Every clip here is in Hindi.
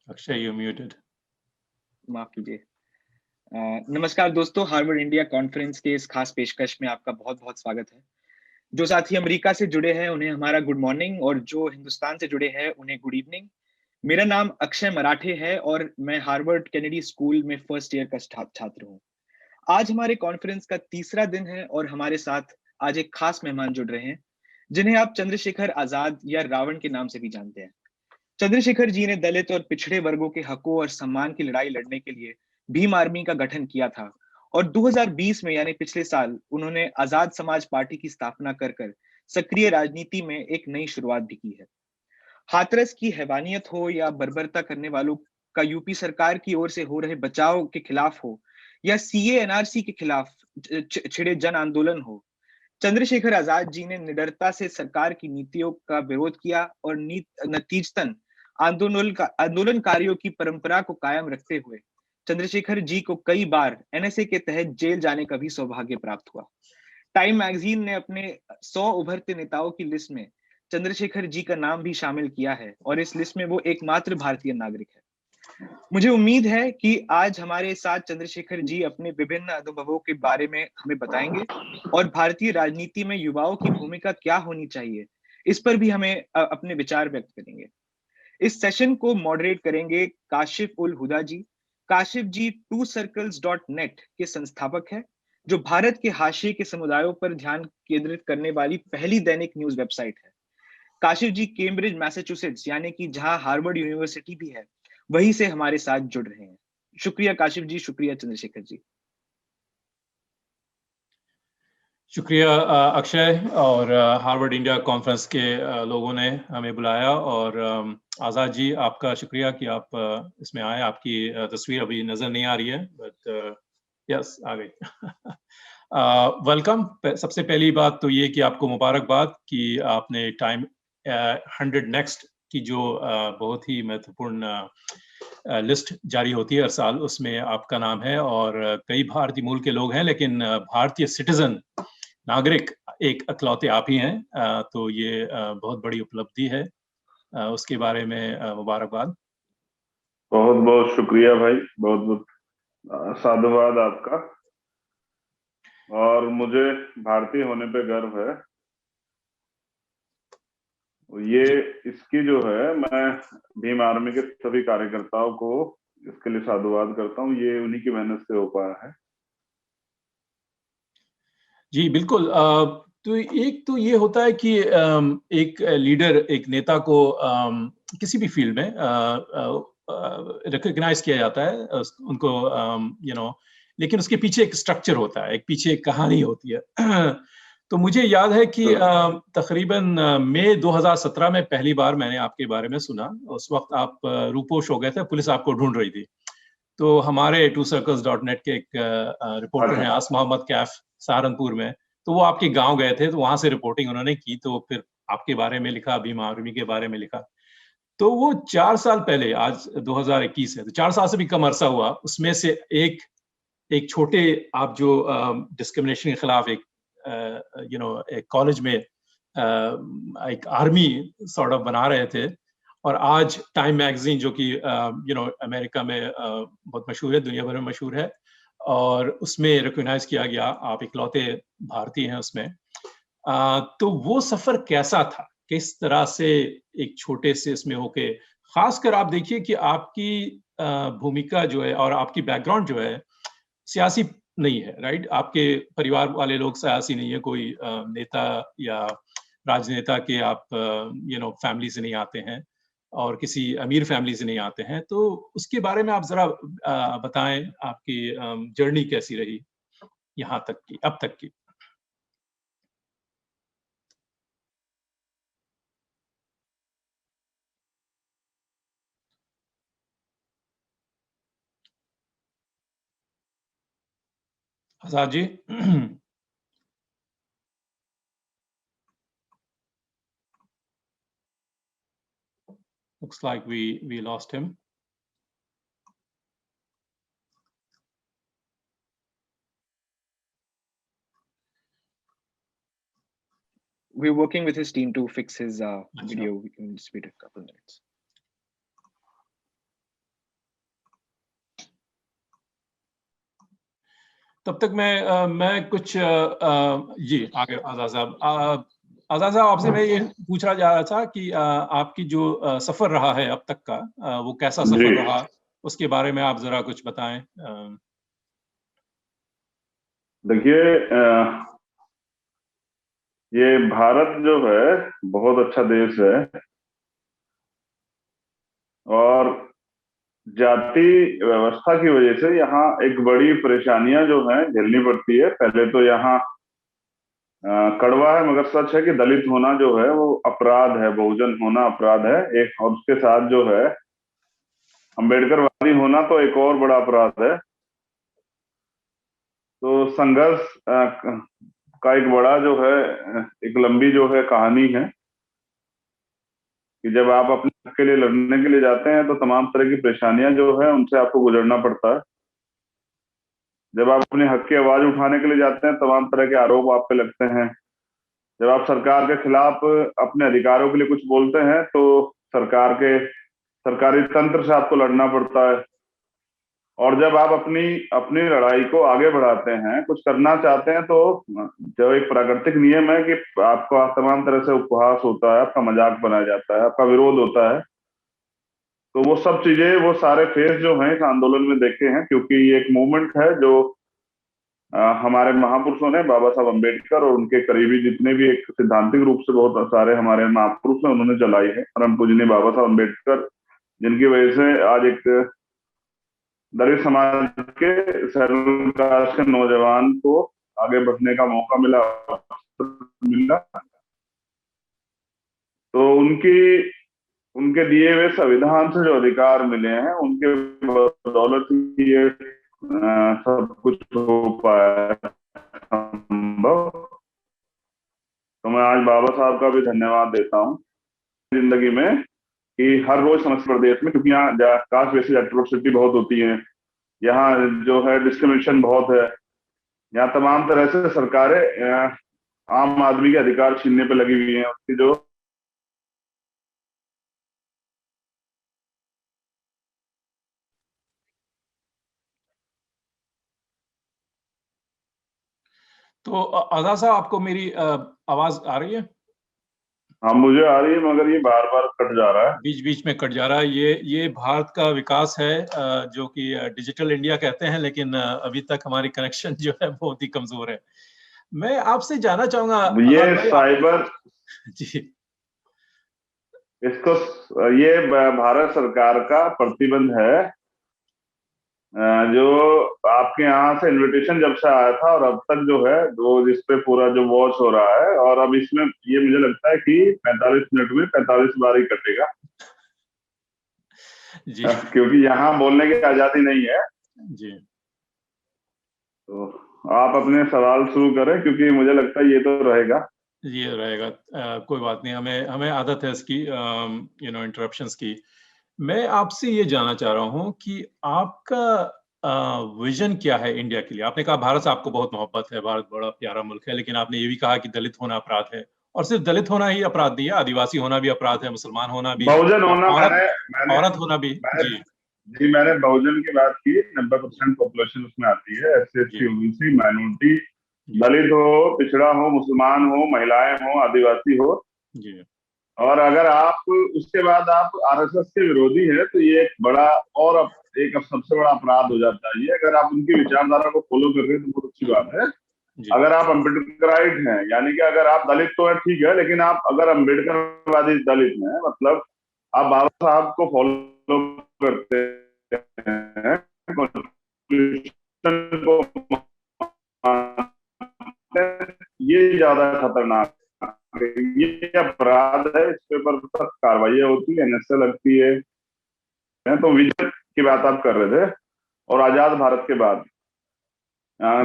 Akshay, you muted. माफ कीजिए। नमस्कार दोस्तों, हार्वर्ड इंडिया कॉन्फ्रेंस के इस खास पेशकश में आपका बहुत बहुत स्वागत है। जो साथी अमेरिका से जुड़े हैं उन्हें हमारा गुड मॉर्निंग, और जो हिंदुस्तान से जुड़े हैं उन्हें गुड इवनिंग। मेरा नाम अक्षय मराठे है और मैं हार्वर्ड कैनेडी स्कूल में फर्स्ट ईयर का छात्र हूँ। आज हमारे कॉन्फ्रेंस का तीसरा दिन है और हमारे साथ आज एक खास मेहमान जुड़ रहे हैं, जिन्हें आप चंद्रशेखर आजाद या रावण के नाम से भी जानते हैं। चंद्रशेखर जी ने दलित और पिछड़े वर्गों के हकों और सम्मान की लड़ाई लड़ने के लिए भीम आर्मी का गठन किया था, और 2020 में यानी पिछले साल उन्होंने आजाद समाज पार्टी की स्थापना कर कर सक्रिय राजनीति में एक नई शुरुआत भी की है। हाथरस की हैवानियत हो या बर्बरता करने वालों का यूपी सरकार की ओर से हो रहे बचाव के खिलाफ हो, या सीए एनआरसी के खिलाफ छिड़े जन आंदोलन हो, चंद्रशेखर आजाद जी ने निडरता से सरकार की नीतियों का विरोध किया और नतीजतन आंदोलनकारियों की परंपरा को कायम रखते हुए चंद्रशेखर जी को कई बार एनएसए के तहत जेल जाने का भी सौभाग्य प्राप्त हुआ। टाइम मैगजीन ने अपने 100 उभरते नेताओं की लिस्ट में चंद्रशेखर जी का नाम भी शामिल किया है, और इस लिस्ट में वो एकमात्र भारतीय नागरिक है। मुझे उम्मीद है कि आज हमारे साथ चंद्रशेखर जी अपने विभिन्न अनुभवों के बारे में हमें बताएंगे, और भारतीय राजनीति में युवाओं की भूमिका क्या होनी चाहिए, इस पर भी हमें अपने विचार व्यक्त करेंगे। इस सेशन को मॉडरेट करेंगे काशिफ उल हुदा जी। काशिफ जी twocircles.net के संस्थापक हैं, जो भारत के हाशिए के समुदायों पर ध्यान केंद्रित करने वाली पहली दैनिक न्यूज वेबसाइट है। काशिफ जी कैम्ब्रिज मैसाचुसेट्स यानी कि जहां हार्वर्ड यूनिवर्सिटी भी है, वहीं से हमारे साथ जुड़ रहे हैं। शुक्रिया काशिफ जी, शुक्रिया चंद्रशेखर जी। शुक्रिया अक्षय और हार्वर्ड इंडिया कॉन्फ्रेंस के लोगों ने हमें बुलाया, और आज़ाद जी आपका शुक्रिया कि आप इसमें आए। आपकी तस्वीर अभी नजर नहीं आ रही है, बट यस आ गई। वेलकम। सबसे पहली बात तो ये कि आपको मुबारकबाद कि आपने टाइम 100 नेक्स्ट की जो बहुत ही महत्वपूर्ण लिस्ट जारी होती है हर साल, उसमें आपका नाम है, और कई भारतीय मूल के लोग हैं, लेकिन भारतीय सिटीजन नागरिक एक अकलौते आप ही हैं। तो ये बहुत बड़ी उपलब्धि है, उसके बारे में मुबारकबाद। बहुत बहुत शुक्रिया भाई, बहुत बहुत साधुवाद आपका, और मुझे भारतीय होने पे गर्व है। ये इसकी जो है, मैं भीम आर्मी के सभी कार्यकर्ताओं को इसके लिए साधुवाद करता हूँ। ये उन्हीं की मेहनत से हो पाया है। जी बिल्कुल। तो एक तो ये होता है कि एक लीडर, एक नेता को किसी भी फील्ड में रिकॉग्नाइज किया जाता है, उनको लेकिन उसके पीछे एक स्ट्रक्चर होता है, एक पीछे एक कहानी होती है। तो मुझे याद है कि तकरीबन मई 2017 में पहली बार मैंने आपके बारे में सुना। उस वक्त आप रूपोश हो गए थे, पुलिस आपको ढूंढ रही थी। तो हमारे twocircles.net के एक रिपोर्टर हैं आस मोहम्मद कैफ, सहारनपुर में, तो वो आपके गांव गए थे, तो वहां से रिपोर्टिंग उन्होंने की, तो फिर आपके बारे में लिखा, भीम आर्मी के बारे में लिखा। तो वो 4 साल पहले, आज 2021 है, तो 4 साल से भी कम अरसा हुआ। उसमें से एक छोटे आप जो डिस्क्रिमिनेशन के खिलाफ एक एक कॉलेज में एक आर्मी सॉर्ट ऑफ बना रहे थे, और आज टाइम मैगजीन जो कि अमेरिका में बहुत मशहूर है, दुनिया भर में मशहूर है, और उसमें रिकॉग्नाइज किया गया, आप इकलौते भारतीय हैं उसमें। तो वो सफर कैसा था, किस तरह से एक छोटे से इसमें होके, खासकर आप देखिए कि आपकी भूमिका जो है और आपकी बैकग्राउंड जो है सियासी नहीं है, राइट? आपके परिवार वाले लोग सियासी नहीं है, कोई नेता या राजनेता के आप फैमिली से नहीं आते हैं, और किसी अमीर फैमिली से नहीं आते हैं। तो उसके बारे में आप जरा बताएं, आपकी जर्नी कैसी रही यहाँ तक की, अब तक की। Azad ji. Looks like we lost him. We're working with his team to fix his video. We can just wait a couple minutes. तब तक मैं कुछ जी आगे आजाद साहब, आजाद साहब आपसे मैं ये पूछना जा रहा था कि आपकी जो सफर रहा है अब तक का, वो कैसा सफर रहा, उसके बारे में आप जरा कुछ बताएं। देखिए, ये भारत जो है बहुत अच्छा देश है, और जाति व्यवस्था की वजह से यहाँ एक बड़ी परेशानियां जो हैं झेलनी पड़ती है। पहले तो यहाँ कड़वा है मगर सच है कि दलित होना जो है वो अपराध है, बहुजन होना अपराध है एक, और उसके साथ जो है अम्बेडकरवादी होना तो एक और बड़ा अपराध है। तो संघर्ष का एक बड़ा जो है, एक लंबी जो है कहानी है कि जब आप अपने हक के लिए लड़ने के लिए जाते हैं तो तमाम तरह की परेशानियां जो है उनसे आपको गुजरना पड़ता है। जब आप अपने हक की आवाज उठाने के लिए जाते हैं तमाम तरह के आरोप आप पे लगते हैं। जब आप सरकार के खिलाफ अपने अधिकारों के लिए कुछ बोलते हैं तो सरकारी तंत्र से आपको लड़ना पड़ता है। और जब आप अपनी अपनी लड़ाई को आगे बढ़ाते हैं, कुछ करना चाहते हैं, तो जो एक प्राकृतिक नियम है कि आपका तमाम तरह से उपहास होता है, आपका मजाक बनाया जाता है, आपका विरोध होता है। तो वो सब चीजें, वो सारे फेस जो हैं इस आंदोलन में देखे हैं, क्योंकि ये एक मूवमेंट है जो हमारे महापुरुषों ने, बाबा साहब अम्बेडकर और उनके करीबी जितने भी एक सैद्धांतिक रूप से बहुत सारे हमारे महापुरुष हैं उन्होंने चलाई है। परम पूजनीय बाबा साहब अम्बेडकर, जिनकी वजह से आज एक दलित समाज के शेड्यूल कास्ट के नौजवान को आगे बढ़ने का मौका मिला। तो उनके दिए हुए संविधान से जो अधिकार मिले हैं उनके बदौलत ही ये सब कुछ हो पाया संभव। तो मैं आज बाबा साहब का भी धन्यवाद देता हूँ जिंदगी में कि हर रोज समस्या प्रदेश में, क्योंकि यहाँ कास्ट बेसिस एट्रोसिटी बहुत होती है, यहाँ जो है डिस्क्रिमिनेशन बहुत है, यहाँ तमाम तरह से सरकारें आम आदमी के अधिकार छीनने पे लगी हुई हैं। उसकी जो तो आजाद साहब, आपको मेरी आवाज आ रही है? हाँ, मुझे आ रही है, मगर ये बार बार कट जा रहा है, बीच बीच में कट जा रहा है। ये भारत का विकास है, जो कि डिजिटल इंडिया कहते हैं, लेकिन अभी तक हमारी कनेक्शन जो है बहुत ही कमजोर है। मैं आपसे जानना चाहूंगा ये साइबर जी, इसको, ये भारत सरकार का प्रतिबंध है, जो आपके यहाँ से इनविटेशन जब से आया था और अब तक जो है वो जिस पे पूरा जो वॉच हो रहा है, और अब इसमें ये मुझे लगता है कि 45 मिनट में 45 बार ही कटेगा जी, क्योंकि यहाँ बोलने की आजादी नहीं है जी। तो आप अपने सवाल शुरू करें, क्योंकि मुझे लगता है ये तो रहेगा। ये रहेगा, कोई बात नहीं, हमें आदत है इसकी इंटरप्शंस की। मैं आपसे ये जानना चाह रहा हूँ कि आपका विजन क्या है इंडिया के लिए? आपने कहा भारत से आपको बहुत मोहब्बत है, भारत बड़ा प्यारा मुल्क है, लेकिन आपने ये भी कहा कि दलित होना अपराध है, और सिर्फ दलित होना ही अपराध नहीं है, आदिवासी होना भी अपराध है, मुसलमान होना भी, बहुजन होना, औरत होना भी। जी, मैंने बहुजन की बात की। 90% पॉपुलेशन उसमें आती है, SC ST OBC माइनॉरिटी, दलित हो, पिछड़ा हो, मुसलमान हो, महिलाएं हो, आदिवासी हो। जी। और अगर आप उसके बाद आप RSS के विरोधी है तो ये एक बड़ा और एक सबसे बड़ा अपराध हो जाता है। ये अगर आप उनकी विचारधारा को फॉलो कर रहे हैं तो बहुत अच्छी बात है। अगर आप अम्बेडकराइट हैं, यानी कि अगर आप दलित तो है ठीक है, लेकिन आप अगर अम्बेडकरवादी दलित हैं, मतलब आप बाबा साहब को फॉलो करते हैं, को ये ज्यादा खतरनाक, ये अपराध है, इस पेपर पर कार्रवाई होती है, NSA लगती है। तो विजन की बात आप कर रहे थे, और आजाद भारत के बाद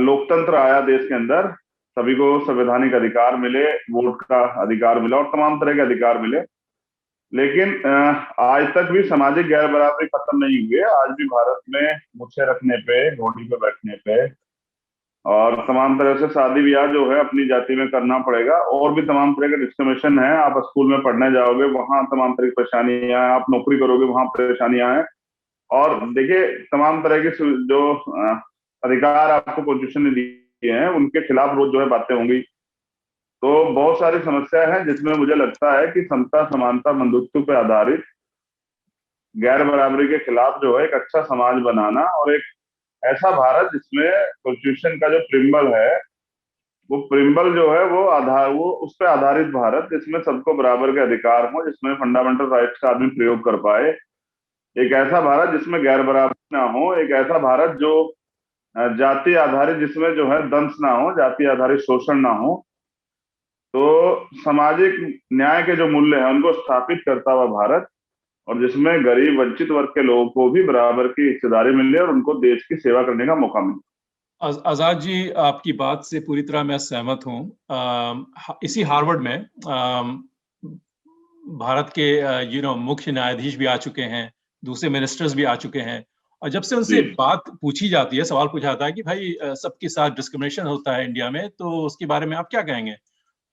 लोकतंत्र आया देश के अंदर, सभी को संवैधानिक अधिकार मिले, वोट का अधिकार मिला और तमाम तरह के अधिकार मिले, लेकिन आज तक भी सामाजिक गैर बराबरी खत्म नहीं हुई है। आज भी भारत में मुझसे रखने पे, घोड़ी पे बैठने पे और तमाम तरह से शादी ब्याह जो है अपनी जाति में करना पड़ेगा, और भी तमाम तरह के डिस्क्रिमिनेशन है। आप स्कूल में पढ़ने जाओगे वहां तमाम तरह की परेशानियां हैं, आप नौकरी करोगे वहां परेशानियां हैं। और देखिए तमाम तरह की जो अधिकार आपको कॉन्स्टिट्यूशन ने दिए हैं, उनके खिलाफ रोज जो है बातें होंगी। तो बहुत सारी समस्या है जिसमें मुझे लगता है कि समता, समानता, बंधुत्व पर आधारित गैर बराबरी के खिलाफ जो है एक अच्छा समाज बनाना, और एक ऐसा भारत जिसमें कॉन्स्टिट्यूशन का जो प्रिम्बल है, वो प्रिम्बल जो है वो उस पर आधारित भारत, जिसमें सबको बराबर के अधिकार हो, जिसमें फंडामेंटल राइट्स का आदमी प्रयोग कर पाए। एक ऐसा भारत जिसमें गैर बराबरी ना हो, एक ऐसा भारत जो जाति आधारित, जिसमें जो है दंश ना हो, जाति आधारित शोषण ना हो, तो सामाजिक न्याय के जो मूल्य हैं उनको स्थापित करता हुआ भारत, और जिसमें गरीब वंचित वर्ग के लोगों को भी बराबर की हिस्सेदारी मिले और उनको देश की सेवा करने का मौका मिले। आजाद जी, आपकी बात से पूरी तरह मैं सहमत हूँ। इसी हार्वर्ड में भारत के मुख्य न्यायाधीश भी आ चुके हैं, दूसरे मिनिस्टर्स भी आ चुके हैं, और जब से उनसे बात पूछी जाती है, सवाल पूछा जाता है कि भाई सबके साथ डिस्क्रिमिनेशन होता है इंडिया में, तो उसके बारे में आप क्या कहेंगे?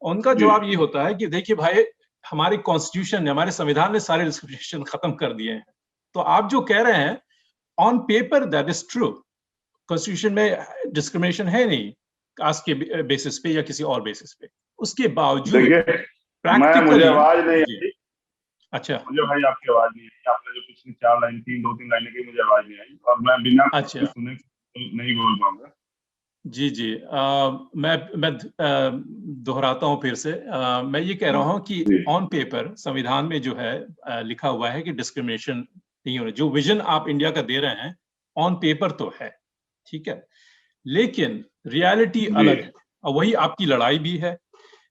उनका जवाब ये होता है कि देखिए भाई, हमारी कॉन्स्टिट्यूशन ने, हमारे संविधान ने सारे डिस्क्रिमिनेशन खत्म कर दिए हैं। तो आप जो कह रहे हैं, on paper that is true, constitution में डिस्क्रिमिनेशन है नहीं कास्ट के बेसिस पे या किसी और बेसिस पे, उसके बावजूद मुझे आवाज नहीं आई। अच्छा, मुझे भाई आपकी आवाज नहीं आई, आपने जो पिछली 4 लाइन की, 2-3 लाइनें की, मुझे आवाज नहीं आई, और मैं बिना सुने नहीं बोल पाऊंगा। जी जी, मैं दोहराता हूँ फिर से। मैं ये कह रहा हूँ कि ऑन पेपर संविधान में जो है लिखा हुआ है कि डिस्क्रिमिनेशन नहीं होना। जो विजन आप इंडिया का दे रहे हैं ऑन पेपर तो है, ठीक है, लेकिन रियलिटी अलग है, और वही आपकी लड़ाई भी है।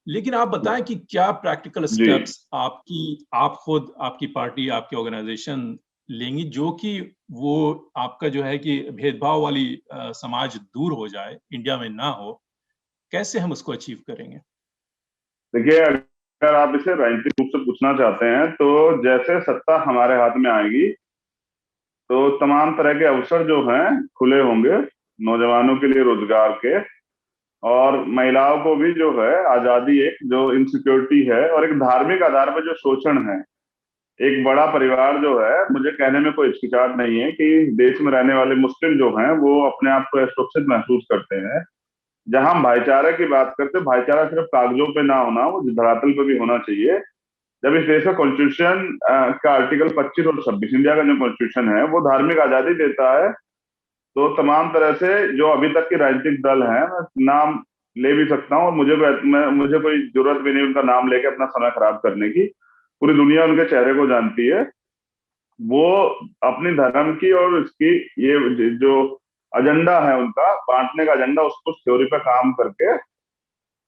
लेकिन आप बताएं कि क्या प्रैक्टिकल स्टेप्स आप खुद, आपकी पार्टी, आपकी ऑर्गेनाइजेशन लेंगी, जो कि वो आपका जो है कि भेदभाव वाली समाज दूर हो जाए, इंडिया में ना हो? कैसे हम उसको अचीव करेंगे? देखिए, अगर आप इसे राजनीतिक रूप से पूछना चाहते हैं, तो जैसे सत्ता हमारे हाथ में आएगी तो तमाम तरह के अवसर जो हैं खुले होंगे नौजवानों के लिए रोजगार के, और महिलाओं को भी जो है आजादी, एक जो इनसिक्योरिटी है और एक धार्मिक आधार पर जो शोषण है, एक बड़ा परिवार जो है, मुझे कहने में कोई हिचकिचाहट नहीं है कि देश में रहने वाले मुस्लिम जो हैं वो अपने आप को सुरक्षित महसूस करते हैं। जहां हम भाईचारे की बात करते हैं, भाईचारा सिर्फ कागजों पे ना होना, वो धरातल पे भी होना चाहिए। जब इस देश का कॉन्स्टिट्यूशन का आर्टिकल 25 और 26, इंडिया का जो कॉन्स्टिट्यूशन है, वो धार्मिक आजादी देता है, तो तमाम तरह से जो अभी तक के राजनीतिक दल हैं, मैं नाम ले भी सकता हूँ, और मुझे कोई जरूरत भी नहीं उनका नाम लेके अपना समय खराब करने की, पूरी दुनिया उनके चेहरे को जानती है। वो अपनी धर्म की और इसकी ये जो एजेंडा है उनका, बांटने का एजेंडा, उसको थ्योरी पे काम करके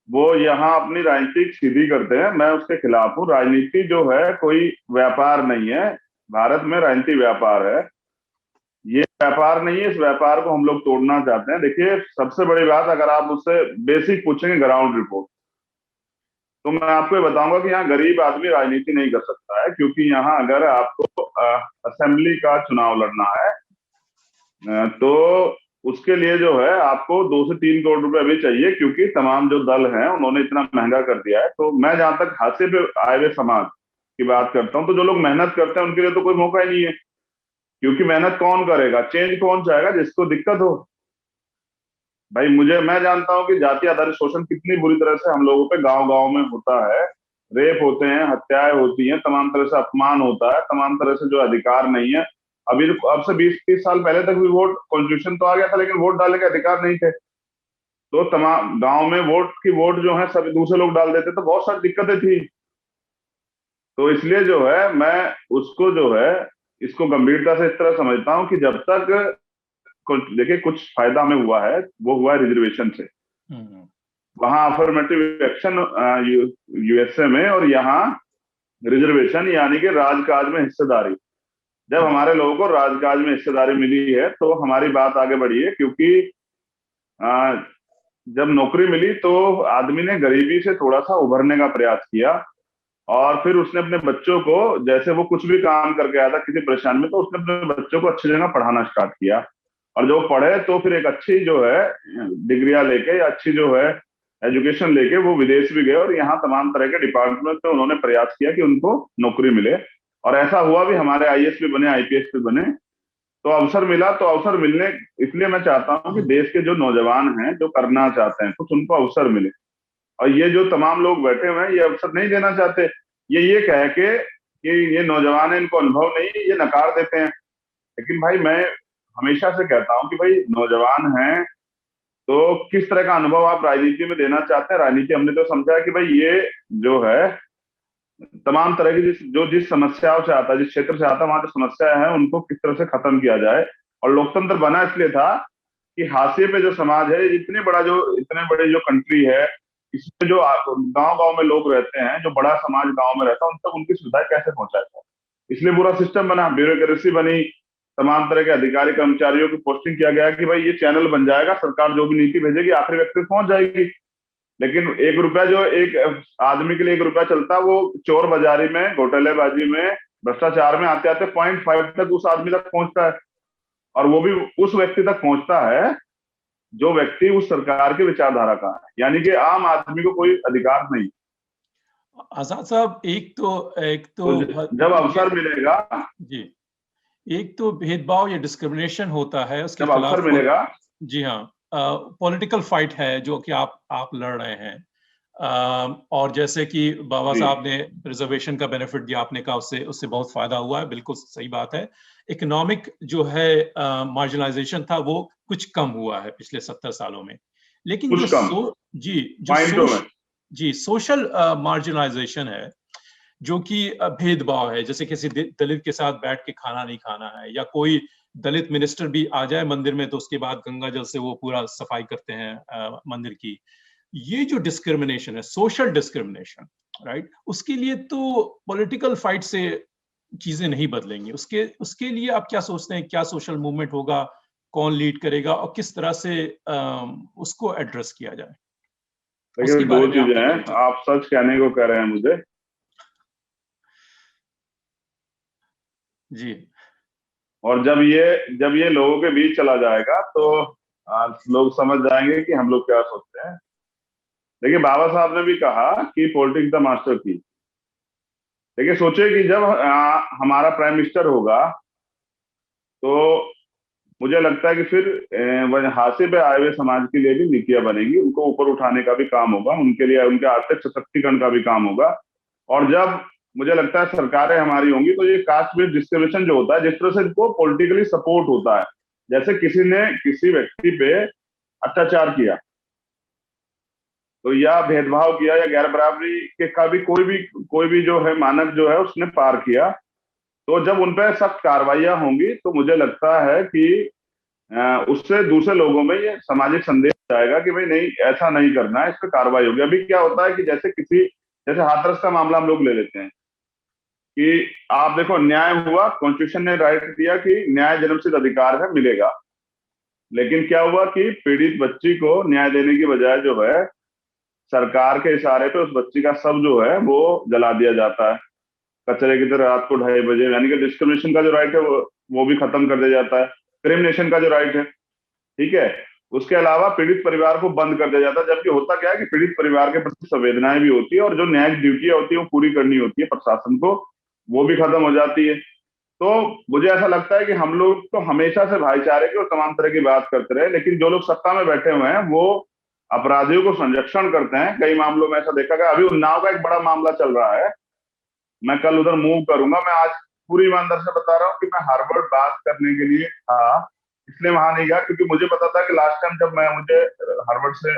वो यहाँ अपनी राजनीति सीधी करते हैं। मैं उसके खिलाफ हूँ। राजनीति जो है कोई व्यापार नहीं है, भारत में राजनीति व्यापार है, ये व्यापार नहीं है। इस व्यापार को हम लोग तोड़ना चाहते हैं। देखिए, सबसे बड़ी बात, अगर आप उससे बेसिक पूछेंगे ग्राउंड रिपोर्ट, तो मैं आपको ये बताऊंगा कि यहाँ गरीब आदमी राजनीति नहीं कर सकता है, क्योंकि यहाँ अगर आपको असेंबली का चुनाव लड़ना है तो उसके लिए जो है आपको 2 से 3 करोड़ रुपए अभी चाहिए, क्योंकि तमाम जो दल हैं उन्होंने इतना महंगा कर दिया है। तो मैं जहां तक हाथे पे आए हुए समाज की बात करता हूँ, तो जो लोग मेहनत करते हैं उनके लिए तो कोई मौका ही नहीं है, क्योंकि मेहनत कौन करेगा, चेंज कौन चाहेगा? जिसको दिक्कत हो। भाई मैं जानता हूं कि जाति आधारित शोषण कितनी बुरी तरह से हम लोगों पे गांव गांव में होता है। रेप होते हैं, हत्याएं होती हैं, तमाम तरह से अपमान होता है, तमाम तरह से जो अधिकार नहीं है। अभी अब से 20-30 साल पहले तक भी कॉन्स्टिट्यूशन तो आ गया था, लेकिन वोट डालने के अधिकार नहीं थे। तो तमाम गांव में वोट जो है सब दूसरे लोग डाल देते, तो बहुत सारी दिक्कतें थी। तो इसलिए जो है मैं उसको जो है इसको गंभीरता से इस तरह समझता हूं कि जब तक, देखिए, कुछ फायदा हमें हुआ है, वो हुआ है रिजर्वेशन से। वहां अफर्मेटिव एक्शन यूएसए में, और यहाँ रिजर्वेशन यानी कि राजकाज में हिस्सेदारी। जब हमारे लोगों को राजकाज में हिस्सेदारी मिली है तो हमारी बात आगे बढ़ी है, क्योंकि जब नौकरी मिली तो आदमी ने गरीबी से थोड़ा सा उभरने का प्रयास किया, और फिर उसने अपने बच्चों को, जैसे वो कुछ भी काम करके आया था किसी परेशानी में, तो उसने अपने बच्चों को अच्छी जगह पढ़ाना स्टार्ट किया, और जो पढ़े तो फिर एक अच्छी जो है डिग्रियां लेके या अच्छी जो है एजुकेशन लेके वो विदेश भी गए, और यहाँ तमाम तरह के डिपार्टमेंट में उन्होंने प्रयास किया कि उनको नौकरी मिले, और ऐसा हुआ भी। हमारे आईएएस भी बने, आईपीएस भी बने। तो अवसर मिला, तो अवसर मिलने, इसलिए मैं चाहता हूं कि देश के जो नौजवान हैं जो करना चाहते हैं कुछ, उनको अवसर मिले। और ये जो तमाम लोग बैठे हुए हैं ये अवसर नहीं देना चाहते, ये कह के कि ये नौजवान है, इनको अनुभव नहीं है, ये नकार देते हैं। लेकिन भाई मैं हमेशा से कहता हूं कि भाई नौजवान हैं तो किस तरह का अनुभव आप राजनीति में देना चाहते हैं। राजनीति हमने तो समझा है कि भाई ये जो है तमाम तरह की जिस समस्याओं से आता है, जिस क्षेत्र से आता है, वहां जो समस्या है उनको किस तरह से खत्म किया जाए। और लोकतंत्र बना इसलिए था कि हाशिए पे जो समाज है, इतने बड़े जो कंट्री है, इसमें जो गांव गांव में लोग रहते हैं, जो बड़ा समाज गांव में रहता है, उन तक उनकी सुविधाएं कैसे पहुंचाया जाए। इसलिए पूरा सिस्टम बना, ब्यूरोक्रेसी बनी, तमाम तरह के अधिकारी कर्मचारियों की पोस्टिंग किया गया कि भाई ये चैनल बन जाएगा, सरकार जो भी नीति भेजेगी आखिरी व्यक्ति तक पहुंच जाएगी। लेकिन 1 रुपया जो एक आदमी के लिए 1 रुपया चलता है, वो चोर बाजारी में, घोटालेबाजी में, भ्रष्टाचार में आते आते 0.5 तक उस आदमी तक पहुंचता है। और वो भी उस व्यक्ति तक पहुंचता है जो व्यक्ति उस सरकार की विचारधारा का है, यानी कि आम आदमी को कोई अधिकार नहीं। आजाद साहब, एक तो जब अवसर मिलेगा जी, एक तो भेदभाव या डिस्क्रिमिनेशन होता है, उसके जब अवसर मिलेगा, जी हाँ, पॉलिटिकल फाइट है जो कि आप लड़ रहे हैं। और जैसे कि बाबा साहब ने रिजर्वेशन का बेनिफिट दिया, आपने कहा उससे बहुत फायदा हुआ है, बिल्कुल सही बात है। इकोनॉमिक जो है मार्जिनलाइजेशन था वो कुछ कम हुआ है पिछले 70 सालों में। लेकिन जो सोशल मार्जिनलाइजेशन है, जो कि भेदभाव है, जैसे किसी दलित के साथ बैठ के खाना नहीं खाना है, या कोई दलित मिनिस्टर भी आ जाए मंदिर में तो उसके बाद गंगा जल से वो पूरा सफाई करते हैं मंदिर की। ये जो डिस्क्रिमिनेशन है, सोशल डिस्क्रिमिनेशन, राइट, उसके लिए तो पॉलिटिकल फाइट से चीजें नहीं बदलेंगी। उसके लिए आप क्या सोचते हैं, क्या सोशल मूवमेंट होगा, कौन लीड करेगा और किस तरह से उसको एड्रेस किया जाए? देखिए, 2 चीजें हैं। आप सच कहने को कह रहे हैं मुझे जी, और जब ये लोगों के बीच चला जाएगा तो लोग समझ जाएंगे कि हम लोग क्या सोचते हैं। देखिए, बाबा साहब ने भी कहा कि पॉलिटिक्स द मास्टर की। देखिए, सोचिए कि जब हमारा प्राइम मिनिस्टर होगा तो मुझे लगता है कि फिर हाशिए पे आए हुए समाज के लिए भी नीतियां बनेगी, उनको ऊपर उठाने का भी काम होगा, उनके लिए उनके आर्थिक सशक्तिकरण का भी काम होगा। और जब मुझे लगता है सरकारें हमारी होंगी तो ये कास्ट बेस्ड डिस्क्रिमिनेशन जो होता है, जिस तरह से इनको पॉलिटिकली सपोर्ट होता है, जैसे किसी ने किसी व्यक्ति पे अत्याचार किया तो, या भेदभाव किया, या गैर बराबरी के का भी कोई भी जो है मानक जो है उसने पार किया, तो जब उन पर सख्त कार्रवाइयां होंगी तो मुझे लगता है कि उससे दूसरे लोगों में ये सामाजिक संदेश जाएगा कि भाई नहीं, ऐसा नहीं करना है, इस पर कार्रवाई होगी। अभी क्या होता है कि जैसे हाथरस का मामला हम लोग ले लेते हैं कि आप देखो, न्याय हुआ, कॉन्स्टिट्यूशन ने राइट दिया कि न्याय जन्मसिद्ध अधिकार है, मिलेगा। लेकिन क्या हुआ कि पीड़ित बच्ची को न्याय देने की बजाय जो है सरकार के इशारे पे उस बच्ची का शव जो है वो जला दिया जाता है कचरे की तरह रात को 2:30 बजे। यानी कि डिस्क्रिमिनेशन का जो राइट है वो भी खत्म कर दिया जाता है, क्रिमिनेशन का जो राइट है, ठीक है। उसके अलावा पीड़ित परिवार को बंद कर दिया जाता है, जबकि होता क्या है कि पीड़ित परिवार के प्रति संवेदनाएं भी होती है और जो न्यायिक ड्यूटियां होती है वो पूरी करनी होती है प्रशासन को, वो भी खत्म हो जाती है। तो मुझे ऐसा लगता है कि हम लोग तो हमेशा से भाईचारे की और तमाम तरह की बात करते रहे, लेकिन जो लोग सत्ता में बैठे हुए हैं वो अपराधियों को संरक्षण करते हैं। कई मामलों में ऐसा देखा गया। अभी उन्नाव का एक बड़ा मामला चल रहा है, मैं कल उधर मूव करूंगा। मैं आज पूरी ईमानदारी से बता रहा हूँ कि मैं हार्वर्ड बात करने के लिए था, इसलिए वहां नहीं गया क्योंकि मुझे पता था कि लास्ट टाइम जब मुझे हार्वर्ड से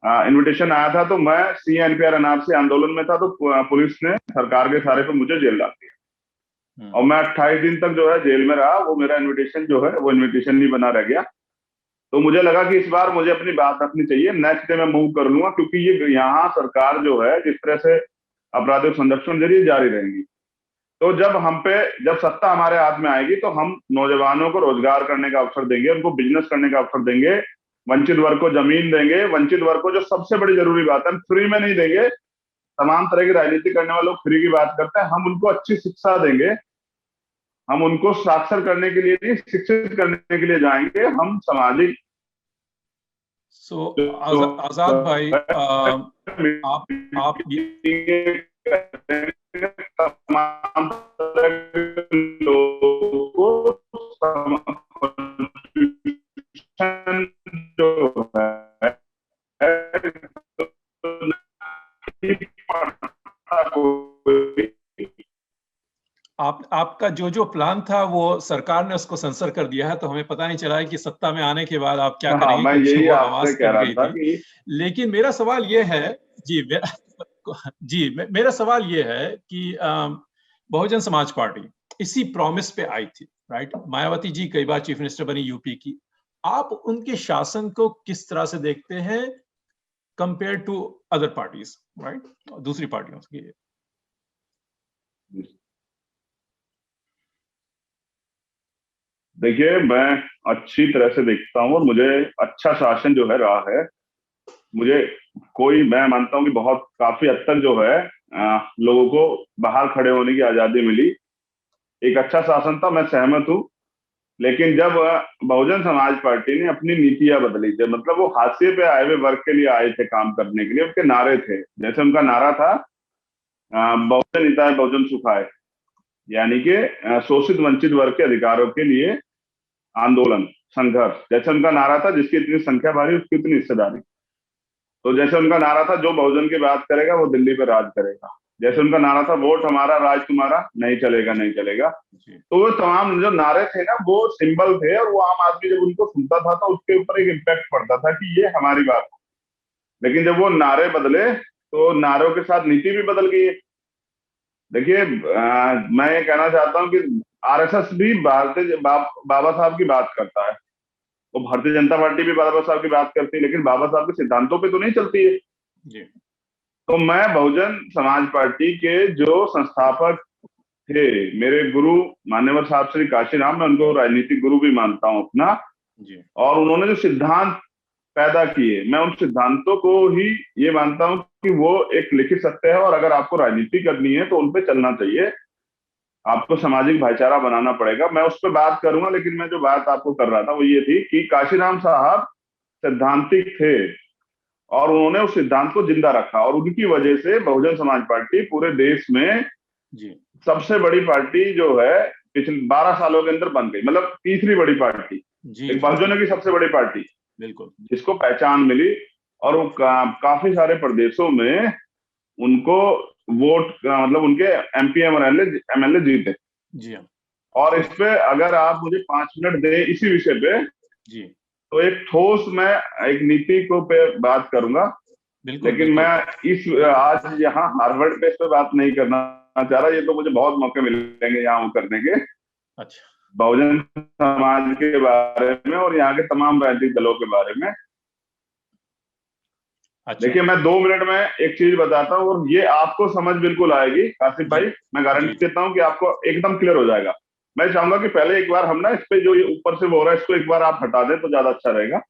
इनविटेशन आया था तो मैं CNPR NRC आंदोलन में था, तो पुलिस ने सरकार के इशारे पे मुझे जेल डाल दिया और मैं 28 दिन तक जो है जेल में रहा। वो मेरा इन्विटेशन जो है वो इन्विटेशन नहीं बना रह गया। तो मुझे लगा कि इस बार मुझे अपनी बात रखनी चाहिए। नेक्स्ट डे मैं मूव कर लूंगा क्योंकि ये यहाँ सरकार जो है जिस तरह से आपराधिक संरक्षण जरिए जारी रहेंगी, तो जब सत्ता हमारे हाथ में आएगी तो हम नौजवानों को रोजगार करने का अवसर देंगे, उनको बिजनेस करने का अवसर देंगे, वंचित वर्ग को जमीन देंगे, वंचित वर्ग को जो सबसे बड़ी जरूरी बात है फ्री में नहीं देंगे। तमाम तरह की राजनीति करने वाले लोग फ्री की बात करते हैं, हम उनको अच्छी शिक्षा देंगे, हम उनको साक्षर करने के लिए नहीं, शिक्षित करने के लिए जाएंगे। हम सामाजिक आजाद भाई, आप तमाम लोगों को जो है आपका जो प्लान था वो सरकार ने उसको सेंसर कर दिया है, तो हमें पता नहीं चला है कि सत्ता में आने के बाद आप क्या हाँ, करेंगे, मैं क्योंकि यही वो आपसे आवाज कह कट रहा गई था थी। कि लेकिन मेरा सवाल ये है मेरा सवाल ये है कि बहुजन समाज पार्टी इसी प्रॉमिस पे आई थी, राइट? मायावती जी कई बार चीफ मिनिस्टर बनी यूपी की। आप उनके शासन को किस तरह से देखते हैं compare to other parties, right, दूसरी पार्टियों की? देखिए, मैं अच्छी तरह से देखता हूँ और मुझे अच्छा शासन जो है रहा है। मुझे मैं मानता हूँ कि बहुत काफी हद तक जो है लोगों को बाहर खड़े होने की आजादी मिली। एक अच्छा शासन था, मैं सहमत हूँ। लेकिन जब बहुजन समाज पार्टी ने अपनी नीतियां बदली, जब मतलब वो हाशिए पे आए हुए वर्ग के लिए आए थे काम करने के लिए, उनके नारे थे, जैसे उनका नारा था बहुजन हिताय बहुजन सुखाय, यानी कि शोषित वंचित वर्ग के अधिकारों के लिए आंदोलन संघर्ष। जैसे उनका नारा था, जिसकी इतनी संख्या भारी उसकी इतनी हिस्सेदारी। तो जैसे उनका नारा था, जो बहुजन की बात करेगा वो दिल्ली पे राज करेगा। जैसे उनका नारा था, वोट हमारा राज तुम्हारा, नहीं चलेगा नहीं चलेगा। तो वो तमाम जो नारे थे ना, वो सिंबल थे, और वो आम आदमी जब उनको सुनता था तो उसके ऊपर एक इम्पैक्ट पड़ता था कि ये हमारी बात है। लेकिन जब वो नारे बदले तो नारों के साथ नीति भी बदल गई है। देखिए, मैं ये कहना चाहता हूँ कि आरएसएस भी बाबा साहब की बात करता है, तो भारतीय जनता पार्टी भी बाबा साहब की बात करती है, लेकिन बाबा साहब के सिद्धांतों पे तो नहीं चलती है जी। तो मैं बहुजन समाज पार्टी के जो संस्थापक थे, मेरे गुरु मान्यवर साहब श्री काशीराम, मैं उनको राजनीतिक गुरु भी मानता हूँ अपना जी। और उन्होंने जो सिद्धांत पैदा किए, मैं उन सिद्धांतों को ही ये मानता हूँ कि वो एक लिखित सत्य है, और अगर आपको राजनीति करनी है तो उन पे चलना चाहिए। आपको सामाजिक भाईचारा बनाना पड़ेगा। मैं उस पर बात करूंगा, लेकिन मैं जो बात आपको कर रहा था वो ये थी कि काशीराम साहब सैद्धांतिक थे और उन्होंने उस सिद्धांत को जिंदा रखा, और उनकी वजह से बहुजन समाज पार्टी पूरे देश में जी। सबसे बड़ी पार्टी जो है पिछले 12 सालों के अंदर बन गई, मतलब तीसरी बड़ी पार्टी, एक बहुजनों की सबसे बड़ी पार्टी, बिल्कुल, जिसको पहचान मिली। और वो काफी सारे प्रदेशों में उनको वोट मतलब उनके एमपी एमएलए जीते। जी हाँ। और इस पे अगर आप मुझे 5 मिनट दें इसी विषय पे, जी, तो एक ठोस मैं एक नीति को पे बात करूंगा। बिल्कुल, लेकिन बिल्कुल। मैं इस आज यहाँ हार्वर्ड पे इस पे बात नहीं करना चाह रहा। ये तो मुझे बहुत मौके मिलेंगे यहाँ वो करने के, अच्छा, बहुजन समाज के बारे में और यहाँ के तमाम राजनीतिक दलों के बारे में। अच्छा। देखिए, मैं 2 मिनट में एक चीज बताता हूँ और ये आपको समझ बिल्कुल आएगी काशिफ भाई, मैं गारंटी देता हूँ कि आपको एकदम क्लियर हो जाएगा। मैं चाहूंगा कि पहले एक बार हम ना इस पे जो ये ऊपर से वो हो रहा है, इसको एक बार आप हटा दें तो ज्यादा अच्छा रहेगा।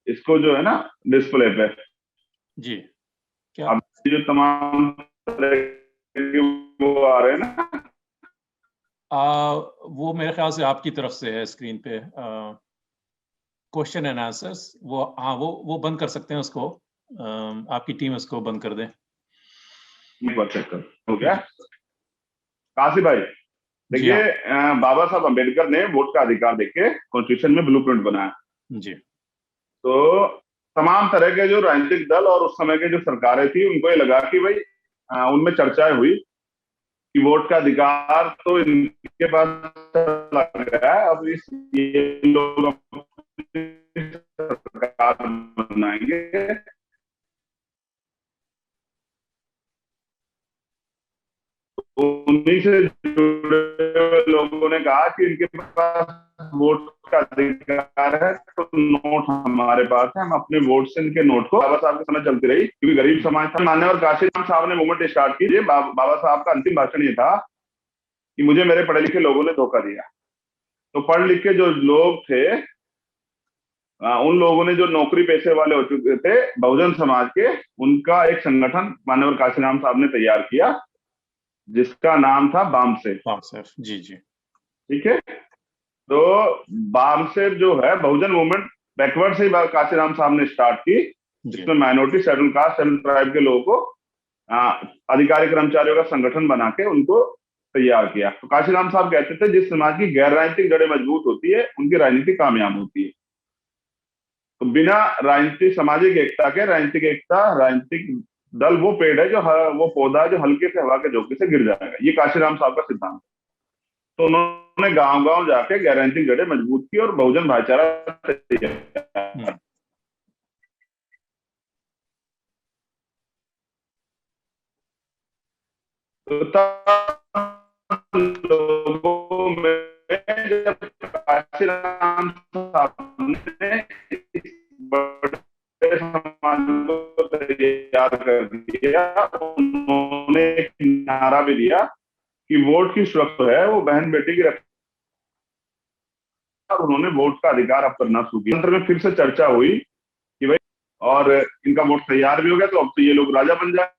इसको जो है ना डिस्प्ले पे जी, क्या अब जो तमाम तरह के वो आ रहे हैं ना, वो मेरे ख्याल से आपकी तरफ से है स्क्रीन पे क्वेश्चन एंड आंसर्स। वो हाँ, वो बंद कर सकते हैं उसको। आपकी टीम उसको बंद कर दे। हो गया काशिफ भाई? देखिए, बाबा साहब अम्बेडकर ने वोट का अधिकार देके कॉन्स्टिट्यूशन में ब्लूप्रिंट बनाया। जी। तो तमाम तरह के जो राजनीतिक दल और उस समय के जो सरकारें थी, उनको ये लगा कि भाई उनमें चर्चाएं हुई कि वोट का अधिकार तो इनके पास चला गया है, अब ये लोग सरकार बनाएंगे। उन्हीं से जुड़े हुए लोगों ने कहा कि इनके पास वोट का अधिकार है, तो नोट हमारे पास है, हम अपने वोट से इनके नोट को, बाबा साहब के समय चलती रही क्योंकि गरीब समाज था। मान्यवर काशीराम साहब ने मूवमेंट स्टार्ट की। बाबा साहब का अंतिम भाषण ये था कि मुझे मेरे पढ़े लिखे लोगों ने धोखा दिया। तो पढ़ लिख के जो लोग थे, उन लोगों ने जो नौकरी पेशे वाले हो चुके थे बहुजन समाज के, उनका एक संगठन मान्यवर काशीराम साहब ने तैयार किया, जिसका नाम था बामसेफ। जी जी। ठीक है, तो बामसेफ जो है बहुजन मूवमेंट बैकवर्ड से ही काशीराम साहब ने स्टार्ट की, जिसमें minority, schedule caste, schedule tribe के लोगों को अधिकारी कर्मचारियों का संगठन बना के उनको तैयार किया। तो काशीराम साहब कहते थे जिस समाज की गैर राजनीतिक जड़ें मजबूत होती है उनकी राजनीति कामयाब होती है। तो बिना राजनीतिक सामाजिक एकता के राजनीतिक दल वो पेड़ है जो वो पौधा है जो हल्के से हवा के झोंके से गिर जाएगा। ये काशीराम साहब का सिद्धांत। तो उन्होंने गांव गांव जाके गैर राजनीतिक जड़ें मजबूत की और बहुजन भाईचारा तैयार। लोगों में जब काशीराम साहब ने इस बड़े समाज को तैयार कर दिया, उन्होंने एक नारा भी दिया कि वोट की सुरक्षा है वो बहन बेटी की रक्षा, और उन्होंने वोट का अधिकार अब करना शुरू किया। अंतर में फिर से चर्चा हुई कि भाई और इनका वोट तैयार भी हो गया तो अब तो ये लोग राजा बन जाए।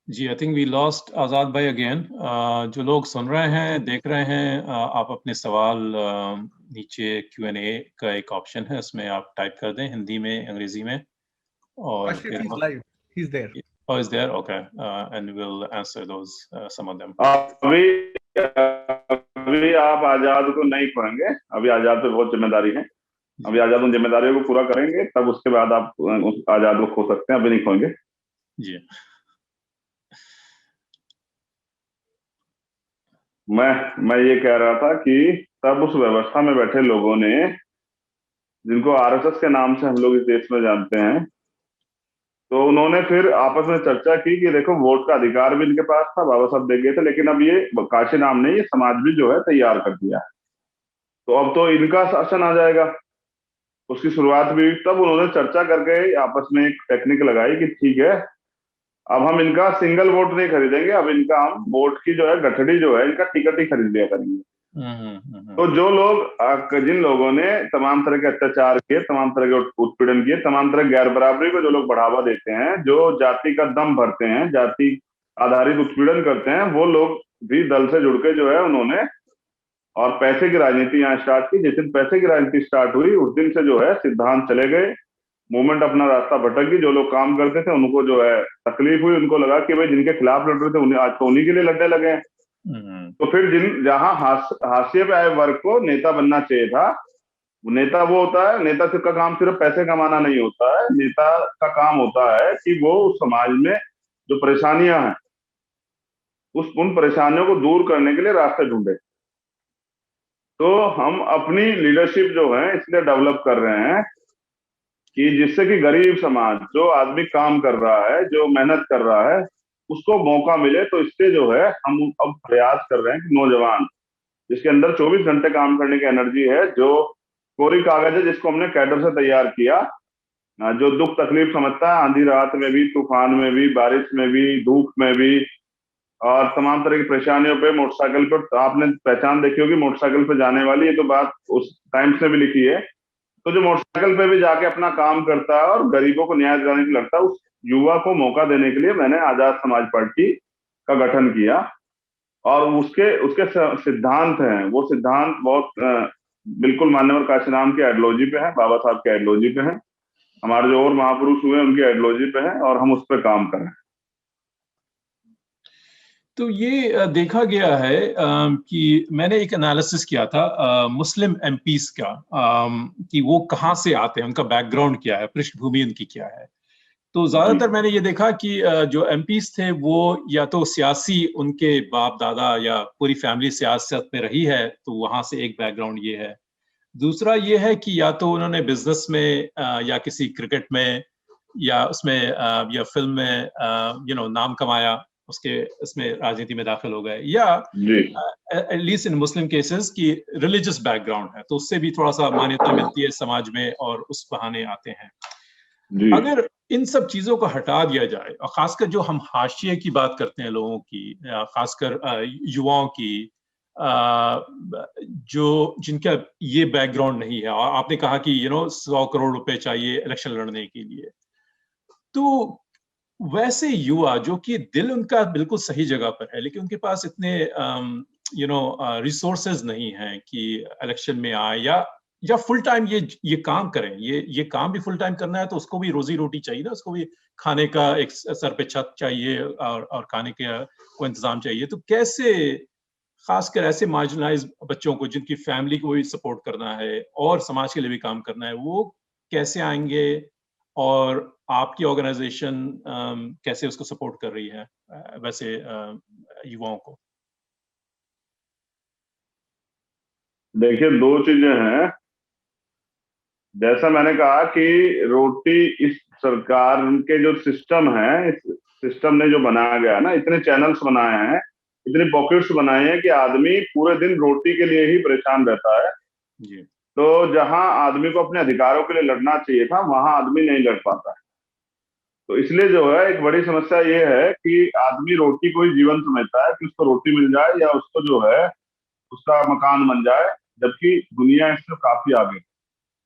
जी, आई थिंक वी लॉस्ट आजाद भाई अगेन। जो लोग सुन रहे हैं, देख रहे हैं, आप अपने सवाल नीचे Q&A का एक ऑप्शन है, उसमें आप टाइप कर दें हिंदी में, अंग्रेजी में, और फिर he's there. Oh, is there? Okay, and we'll answer those some of them. अभी आप आजाद को नहीं खोएंगे, अभी आजाद पे बहुत जिम्मेदारी है। अभी आजाद उन जिम्मेदारियों को पूरा करेंगे, तब उसके बाद आप उस आजाद को खो सकते हैं, अभी नहीं खोएंगे। जी। मैं ये कह रहा था कि तब उस व्यवस्था में बैठे लोगों ने, जिनको आरएसएस के नाम से हम लोग इस देश में जानते हैं, तो उन्होंने फिर आपस में चर्चा की कि देखो वोट का अधिकार भी इनके पास था, बाबा साहब दे गए थे, लेकिन अब ये काशीराम ने ये समाज भी जो है तैयार कर दिया है, तो अब तो इनका शासन आ जाएगा। उसकी शुरुआत भी तब उन्होंने चर्चा करके आपस में एक टेक्निक लगाई कि ठीक है, अब हम इनका सिंगल वोट नहीं खरीदेंगे, अब इनका हम वोट की जो है गठड़ी जो है इनका टिकट ही खरीद लिया करेंगे। तो जो लोग, जिन लोगों ने तमाम तरह के अत्याचार किए, तमाम तरह के उत्पीड़न किए, तमाम तरह गैर बराबरी को जो लोग बढ़ावा देते हैं, जो जाति का दम भरते हैं, जाति आधारित उत्पीड़न करते हैं, वो लोग भी दल से जुड़ के जो है उन्होंने और पैसे की राजनीति यहाँ स्टार्ट की। जिस दिन पैसे की राजनीति स्टार्ट हुई उस दिन से जो है सिद्धांत चले गए, मूवमेंट अपना रास्ता भटक गई। जो लोग काम करते थे उनको जो है तकलीफ हुई, उनको लगा कि भाई जिनके खिलाफ लड़ रहे थे उन्हें आज तो उन्हीं के लिए लड़ने लगे। तो फिर जहां हाशिए पे आए वर्ग को नेता बनना चाहिए था, नेता वो होता है, नेता का काम सिर्फ पैसे कमाना नहीं होता है, नेता का काम होता है कि वो उस समाज में जो परेशानियां हैं उन परेशानियों को दूर करने के लिए रास्ते ढूंढे। तो हम अपनी लीडरशिप जो है इसलिए डेवलप कर रहे हैं कि जिससे कि गरीब समाज, जो आदमी काम कर रहा है, जो मेहनत कर रहा है, उसको मौका मिले। तो इससे जो है हम अब प्रयास कर रहे हैं कि नौजवान जिसके अंदर 24 घंटे काम करने की एनर्जी है, जो कोरी कागज है जिसको हमने कैडर से तैयार किया, जो दुख तकलीफ समझता है, आंधी रात में भी, तूफान में भी, बारिश में भी, धूप में भी, और तमाम तरह की परेशानियों पे मोटरसाइकिल पर, आपने पहचान देखी होगी मोटरसाइकिल पे जाने वाली, ये तो बात उस टाइम्स ने भी लिखी है। तो जो मोटरसाइकिल पे भी जाके अपना काम करता है और गरीबों को न्याय दिलाने के लिए लड़ता है, उस युवा को मौका देने के लिए मैंने आजाद समाज पार्टी का गठन किया। और उसके सिद्धांत हैं, वो सिद्धांत बहुत बिल्कुल मान्यवर काशीराम की आइडियोलॉजी पे है, बाबा साहब की आइडियोलॉजी पे है, हमारे जो और महापुरुष हुए उनकी आइडियोलॉजी पे है, और हम उस पर काम कर रहे हैं। तो ये देखा गया है कि मैंने एक एनालिसिस किया था मुस्लिम एमपीज का, कि वो कहाँ से आते हैं, उनका बैकग्राउंड क्या है, पृष्ठभूमि उनकी क्या है। तो ज्यादातर मैंने ये देखा कि जो एमपीज थे वो या तो सियासी, उनके बाप दादा या पूरी फैमिली सियासत में रही है, तो वहां से एक बैकग्राउंड ये है। दूसरा ये है कि या तो उन्होंने बिजनेस में या किसी क्रिकेट में या उसमें या फिल्म में नाम कमाया, उसके इसमें राजनीति में दाखिल हो गए, या एटलीस्ट इन मुस्लिम केसेस की रिलीजियस बैकग्राउंड है, तो उससे भी थोड़ा सा मान्यता मिलती है समाज में और उस बहाने आते हैं। अगर इन सब चीजों को हटा दिया जाए, और खासकर जो हम हाशिए की बात करते हैं लोगों की, खासकर युवाओं की, जो जिनका ये बैकग्राउंड नहीं है, और आपने कहा कि 100 करोड़ रुपए चाहिए इलेक्शन लड़ने के लिए, तो वैसे युवा जो कि दिल उनका बिल्कुल सही जगह पर है, लेकिन उनके पास इतने रिसोर्सेज नहीं हैं कि इलेक्शन में आए या फुल टाइम ये काम करें, ये काम भी फुल टाइम करना है, तो उसको भी रोजी रोटी चाहिए ना, उसको भी खाने का एक सर पे छत चाहिए और खाने का को इंतजाम चाहिए। तो कैसे खासकर ऐसे मार्जिनलाइज बच्चों को जिनकी फैमिली को भी सपोर्ट करना है और समाज के लिए भी काम करना है, वो कैसे आएंगे, और आपकी ऑर्गेनाइजेशन कैसे उसको सपोर्ट कर रही है वैसे युवाओं को? देखिए, दो चीजें हैं। जैसा मैंने कहा कि रोटी इस सरकार के जो सिस्टम है, इस सिस्टम ने जो बनाया गया ना, इतने चैनल्स बनाए हैं, इतने पॉकेट्स बनाए हैं कि आदमी पूरे दिन रोटी के लिए ही परेशान रहता है जी। तो जहां आदमी को अपने अधिकारों के लिए लड़ना चाहिए था, वहां आदमी नहीं लड़ पाता है। तो इसलिए जो है एक बड़ी समस्या ये है कि आदमी रोटी को ही जीवन समझता है कि उसको रोटी मिल जाए या उसको जो है उसका मकान बन जाए, जबकि दुनिया इससे काफी आगे।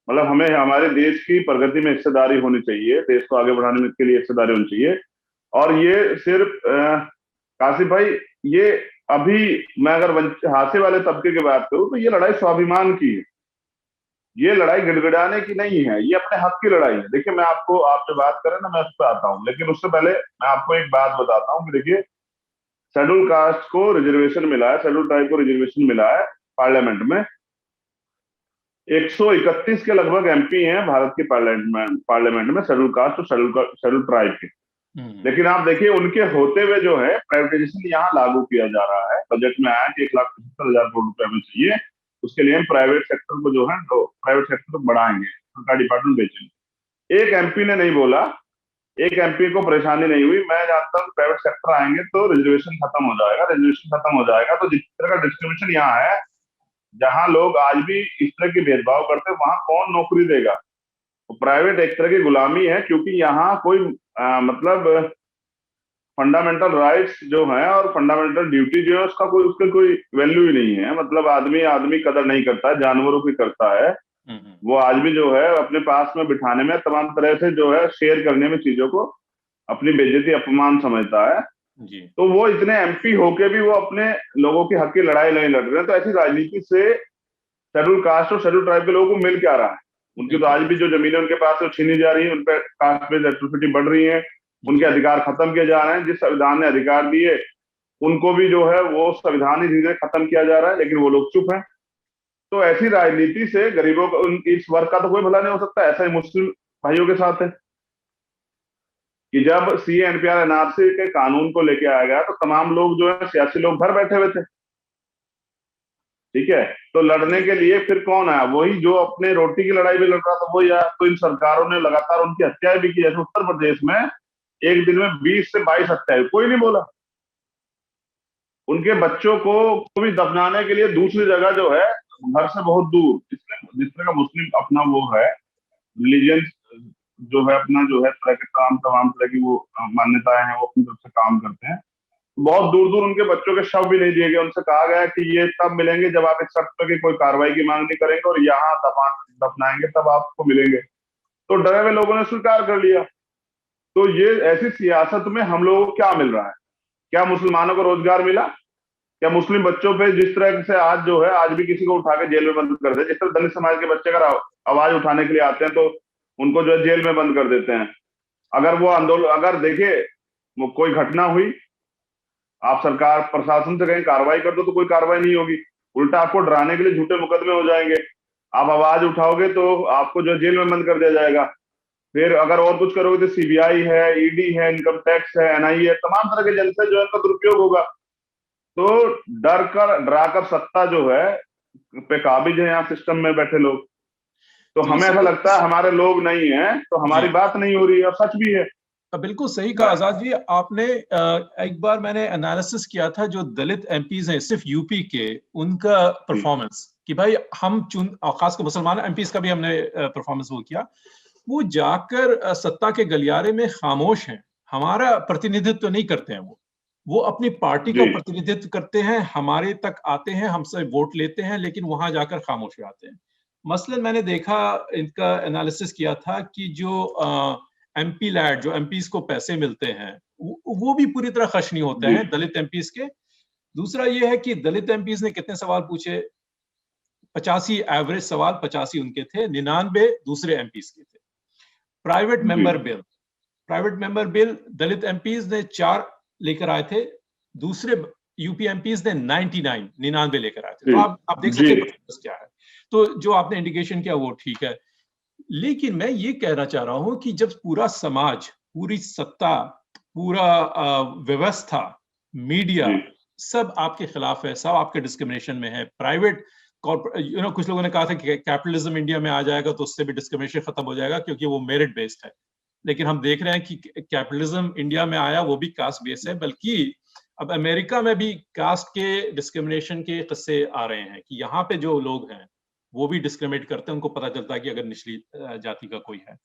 मतलब हमें हमारे देश की प्रगति में हिस्सेदारी होनी चाहिए, देश को आगे बढ़ाने के लिए हिस्सेदारी होनी चाहिए। और ये सिर्फ काशिफ भाई, ये अभी मैं अगर हाशिए वाले तबके की बात करूं तो ये लड़ाई स्वाभिमान की है, ये लड़ाई गिड़गिड़ाने की नहीं है, ये अपने हक की लड़ाई है। देखिए, मैं आपको, आप जो बात करें ना, मैं उस पर आता हूँ, लेकिन उससे पहले मैं आपको एक बात बताता हूँ कि देखिए, शेड्यूल कास्ट को रिजर्वेशन मिला है, शेड्यूल ट्राइब को रिजर्वेशन मिला है पार्लियामेंट में। 131 के लगभग एमपी हैं भारत के पार्लियामेंट में शेड्यूल कास्ट और शेड्यूल ट्राइब के। लेकिन आप देखिए, उनके होते हुए जो है प्राइवेटाइजेशन यहाँ लागू किया जा रहा है। बजट में आया कि 1,75,000 करोड़ रुपए हमें चाहिए, उसके लिए हम प्राइवेट सेक्टर को जो है प्राइवेट सेक्टर को बढ़ाएंगे, सरकारी डिपार्टमेंट बेचेंगे। एक एमपी ने नहीं बोला, एक एमपी को परेशानी नहीं हुई। मैं जानता हूँ प्राइवेट सेक्टर आएंगे तो रिजर्वेशन खत्म हो जाएगा, रिजर्वेशन खत्म हो जाएगा तो जिस तरह का डिस्क्रिमिनेशन यहाँ है, जहां लोग आज भी इस तरह के भेदभाव करते हैं, वहां कौन नौकरी देगा? तो प्राइवेट एक तरह की गुलामी है, क्योंकि यहाँ कोई मतलब फंडामेंटल राइट्स जो है और फंडामेंटल ड्यूटी जो है उसका उसके कोई वैल्यू ही नहीं है। मतलब आदमी कदर नहीं करता है, जानवरों की करता है। वो आज भी जो है अपने पास में बिठाने में, तमाम तरह से जो है शेयर करने में चीजों को अपनी बेइज्जती, अपमान समझता है जी। तो वो इतने एमपी होके भी वो अपने लोगों की हक की लड़ाई नहीं लड़ रहे हैं। तो ऐसी राजनीति से शेड्यूल कास्ट और शेड्यूल ट्राइब के लोगों को मिल क्या रहा है? उनकी तो आज भी जो जमीनें उनके पास है छीनी जा रही है, उन पर कास्ट बेस्ड एट्रोसिटी बढ़ रही है, उनके अधिकार खत्म किए जा रहे हैं। जिस संविधान ने अधिकार दिए उनको भी जो है वो संविधान ही धीरे धीरे खत्म किया जा रहा है, लेकिन वो लोग चुप हैं। तो ऐसी राजनीति से गरीबों को, इस वर्ग का तो कोई भला नहीं हो सकता। ऐसा ही मुस्लिम भाइयों के साथ है कि जब सीए एनपीआर एनआरसी के कानून को लेके आया गया तो तमाम लोग जो है सियासी लोग घर बैठे हुए थे, ठीक है। तो लड़ने के लिए फिर कौन आया? वही जो अपने रोटी की लड़ाई भी लड़ रहा था वो या तो इन सरकारों ने लगातार उनकी हत्याएं भी की। जैसे उत्तर प्रदेश में एक दिन में 20 से 22 हत्याएं, कोई नहीं बोला। उनके बच्चों को भी दफनाने के लिए दूसरी जगह जो है घर से बहुत दूर, जिस तरह का मुस्लिम अपना वो है रिलीजन जो है, अपना जो है तरह के तमाम तरह की वो मान्यताएं हैं, वो अपनी तरफ से काम करते हैं। बहुत दूर दूर उनके बच्चों के शव भी नहीं दिए गए। उनसे कहा गया कि ये तब मिलेंगे जब आप एक शर्त पर की कोई कार्रवाई की मांग नहीं करेंगे और यहाँ दफनाएंगे तब आपको मिलेंगे। तो डरे हुए लोगों ने स्वीकार कर लिया। तो ये ऐसी सियासत में हम लोगों को क्या मिल रहा है? क्या मुसलमानों को रोजगार मिला? क्या मुस्लिम बच्चों पे जिस तरह से आज जो है, आज भी किसी को उठा के जेल में बंद कर दे, जिस तरह दलित समाज के बच्चे अगर आवाज उठाने के लिए आते हैं तो उनको जो है जेल में बंद कर देते हैं। अगर वो आंदोलन, अगर देखिए वो कोई घटना हुई, आप सरकार प्रशासन से कहीं कार्रवाई कर दो तो कोई कार्रवाई नहीं होगी, उल्टा आपको डराने के लिए झूठे मुकदमे हो जाएंगे। आप आवाज उठाओगे तो आपको जो जेल में बंद कर दिया जाएगा। फिर अगर और कुछ करोगे तो सीबीआई है, ईडी है, इनकम टैक्स है, एनआईए, तमाम तरह के जन से जो है इनका दुरुपयोग होगा। तो डराकर सत्ता जो है पे काबिज है यहाँ सिस्टम में बैठे लोग। तो हमें ऐसा लगता है हमारे लोग नहीं है तो हमारी बात नहीं हो रही है, और सच भी है। बिल्कुल सही कहा आजाद जी आपने। एक बार मैंने एनालिसिस किया था जो दलित एमपीज हैं सिर्फ यूपी के, उनका परफॉर्मेंस कि भाई हम खासकर मुसलमान एमपीज का भी हमने परफॉर्मेंस वो किया, वो जाकर सत्ता के गलियारे में खामोश हैं, हमारा प्रतिनिधित्व नहीं करते हैं वो। वो अपनी पार्टी का जी प्रतिनिधित्व करते हैं, हमारे तक आते हैं, हमसे वोट लेते हैं, लेकिन वहां जाकर खामोश हो जाते हैं। मसलन मैंने देखा, इनका एनालिसिस किया था कि जो एमपी लैड, जो एमपीज को पैसे मिलते हैं, वो भी पूरी तरह खर्च नहीं होते जी हैं दलित एमपीज के। दूसरा ये है कि दलित एमपीज ने कितने सवाल पूछे, 85 एवरेज सवाल, 85 उनके थे, 99 दूसरे एमपीज के थे। प्राइवेट जी member bill, private member bill Dalit MPs ने 4 लेकर आए थे, दूसरे यूपी एमपीज ने 99 लेकर आए थे। तो जी आप देख जी सकते हैं क्या है। तो जो आपने इंडिकेशन किया वो ठीक है, लेकिन मैं ये कहना चाह रहा हूं कि जब पूरा समाज, पूरी सत्ता, पूरा व्यवस्था, मीडिया जी सब आपके खिलाफ है, सब आपके डिस्क्रिमिनेशन में है, प्राइवेट कुछ लोगों ने कहा था कि कैपिटलिज्म इंडिया में आ जाएगा तो उससे भी डिस्क्रिमिनेशन खत्म हो जाएगा क्योंकि वो मेरिट बेस्ड है। लेकिन हम देख रहे हैं कि कैपिटलिज्म इंडिया में आया वो भी कास्ट बेस्ड है, बल्कि अब अमेरिका में भी कास्ट के डिस्क्रिमिनेशन के किस्से आ रहे हैं कि यहाँ पे जो लोग हैं वो भी डिस्क्रिमिनेट करते हैं, उनको पता चलता है कि अगर निचली जाति का कोई है।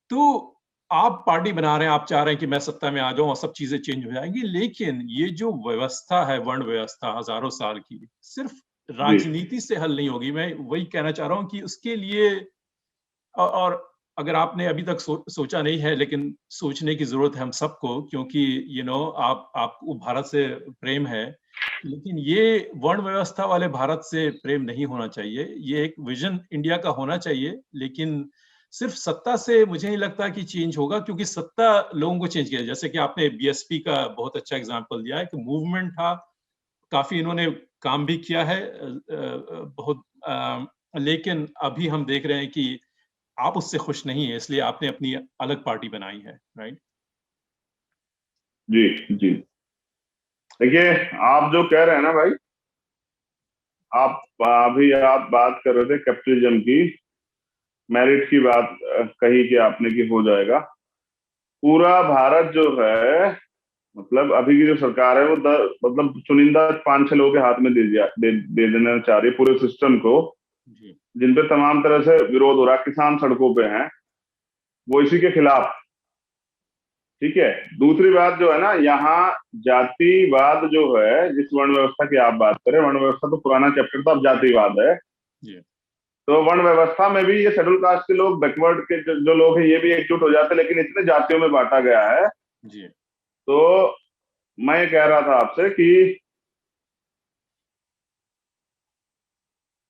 तो आप पार्टी बना रहे हैं, आप चाह रहे हैं कि मैं सत्ता में आ जाऊं और सब चीजें चेंज हो जाएंगी, लेकिन ये जो व्यवस्था है, वर्ण व्यवस्था हजारों साल की, सिर्फ जी राजनीति से हल नहीं होगी। मैं वही कहना चाह रहा हूं कि उसके लिए और अगर आपने अभी तक सोचा नहीं है, लेकिन सोचने की जरूरत है हम सबको, क्योंकि आपको भारत से प्रेम है, लेकिन ये वर्ण व्यवस्था वाले भारत से प्रेम नहीं होना चाहिए। ये एक विजन इंडिया का होना चाहिए, लेकिन सिर्फ सत्ता से मुझे नहीं लगता कि चेंज होगा, क्योंकि सत्ता लोगों को चेंज किया। जैसे कि आपने बीएसपी का बहुत अच्छा एग्जांपल दिया है कि मूवमेंट था, काफी इन्होंने काम भी किया है बहुत, लेकिन अभी हम देख रहे हैं कि आप उससे खुश नहीं है, इसलिए आपने अपनी अलग पार्टी बनाई है, राइट? जी जी देखिए, आप जो कह रहे हैं ना भाई, आप बात कर रहे थे कैपिटलिज्म की, मेरिट की बात कही कि आपने कि हो जाएगा। पूरा भारत जो है, मतलब अभी की जो सरकार है वो मतलब चुनिंदा 5-6 लोगों के हाथ में दे देना चाह रही है पूरे सिस्टम को, जी जिन पे तमाम तरह से विरोध हो रहा है। किसान सड़कों पे हैं, वो इसी के खिलाफ। ठीक है, दूसरी बात जो है ना, यहाँ जातिवाद जो है, जिस वर्ण व्यवस्था की आप बात करें, वर्ण व्यवस्था तो पुराना चैप्टर था, अब जातिवाद है। जी तो वर्ण व्यवस्था में भी ये शेड्यूल कास्ट के लोग, बैकवर्ड के जो लोग हैं, ये भी एकजुट हो जाते हैं, लेकिन इतने जातियों में बांटा गया है। जी तो मैं ये कह रहा था आपसे कि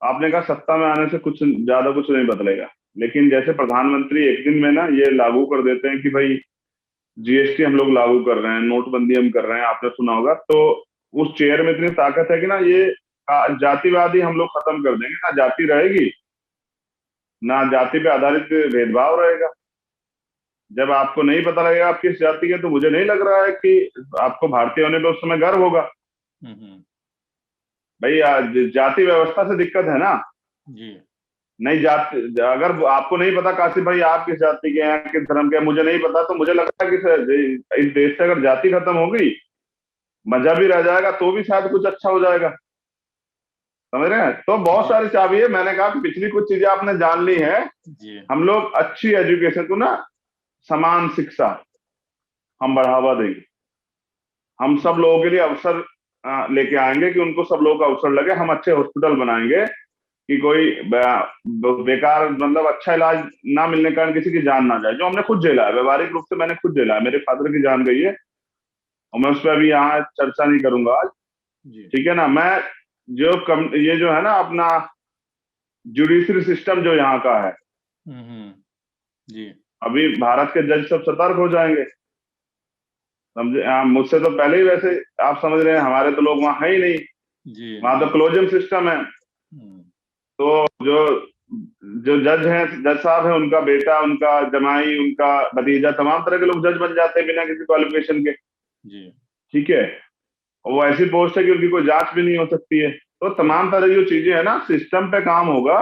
आपने कहा सत्ता में आने से कुछ ज्यादा कुछ नहीं बदलेगा, लेकिन जैसे प्रधानमंत्री एक दिन में ना ये लागू कर देते हैं कि भाई जीएसटी हम लोग लागू कर रहे हैं, नोटबंदी हम कर रहे हैं, आपने सुना होगा, तो उस चेयर में इतनी ताकत है कि ना ये जातिवाद ही हम लोग खत्म कर देंगे। ना जाति रहेगी, ना जाति पे आधारित भेदभाव रहेगा। जब आपको नहीं पता लगेगा आप किस जाति के, तो मुझे नहीं लग रहा है कि आपको भारतीय होने पे उस समय गर्व होगा। हम्म भाई जाति व्यवस्था से दिक्कत है ना। जी नहीं, जाति अगर आपको नहीं पता काशिफ भाई आप किस जाति के हैं, किस धर्म के हैं, मुझे नहीं पता, तो मुझे लगता है कि इस देश से अगर जाति खत्म हो गई, मजा भी रह जाएगा, तो भी शायद कुछ अच्छा हो जाएगा। समझ रहे हैं? तो बहुत जी सारी चाबी है। मैंने कहा कि पिछली कुछ चीजें आपने जान ली है। जी हम लोग अच्छी एजुकेशन को ना, समान शिक्षा हम बढ़ावा देंगे। हम सब लोगों के लिए अवसर लेके आएंगे कि उनको सब लोगों का अवसर लगे। हम अच्छे हॉस्पिटल बनाएंगे कि कोई बेकार, मतलब अच्छा इलाज ना मिलने के कारण किसी की जान ना जाए, जो हमने खुद झेला है, व्यवहारिक रूप से मैंने खुद झेला है। मेरे फादर की जान गई है और मैं उस पर अभी यहाँ चर्चा नहीं करूंगा आज। जी ठीक है ना। मैं ये जो है ना अपना जुडिशरी सिस्टम जो यहाँ का है, जी अभी भारत के जज सब सतर्क हो जाएंगे। समझे? मुझसे तो पहले ही वैसे आप समझ रहे हैं, हमारे तो लोग वहां है ही नहीं। जी वहां तो क्लोजन सिस्टम है। तो जो जो जज हैं, जज साहब हैं, उनका बेटा, उनका जमाई, उनका भतीजा, तमाम तरह के लोग जज बन जाते हैं बिना किसी क्वालिफिकेशन के। जी ठीक है, और वो ऐसी पोस्ट है कि उनकी कोई जांच भी नहीं हो सकती है। तो तमाम तरह की जो चीजें है ना, सिस्टम पे काम होगा।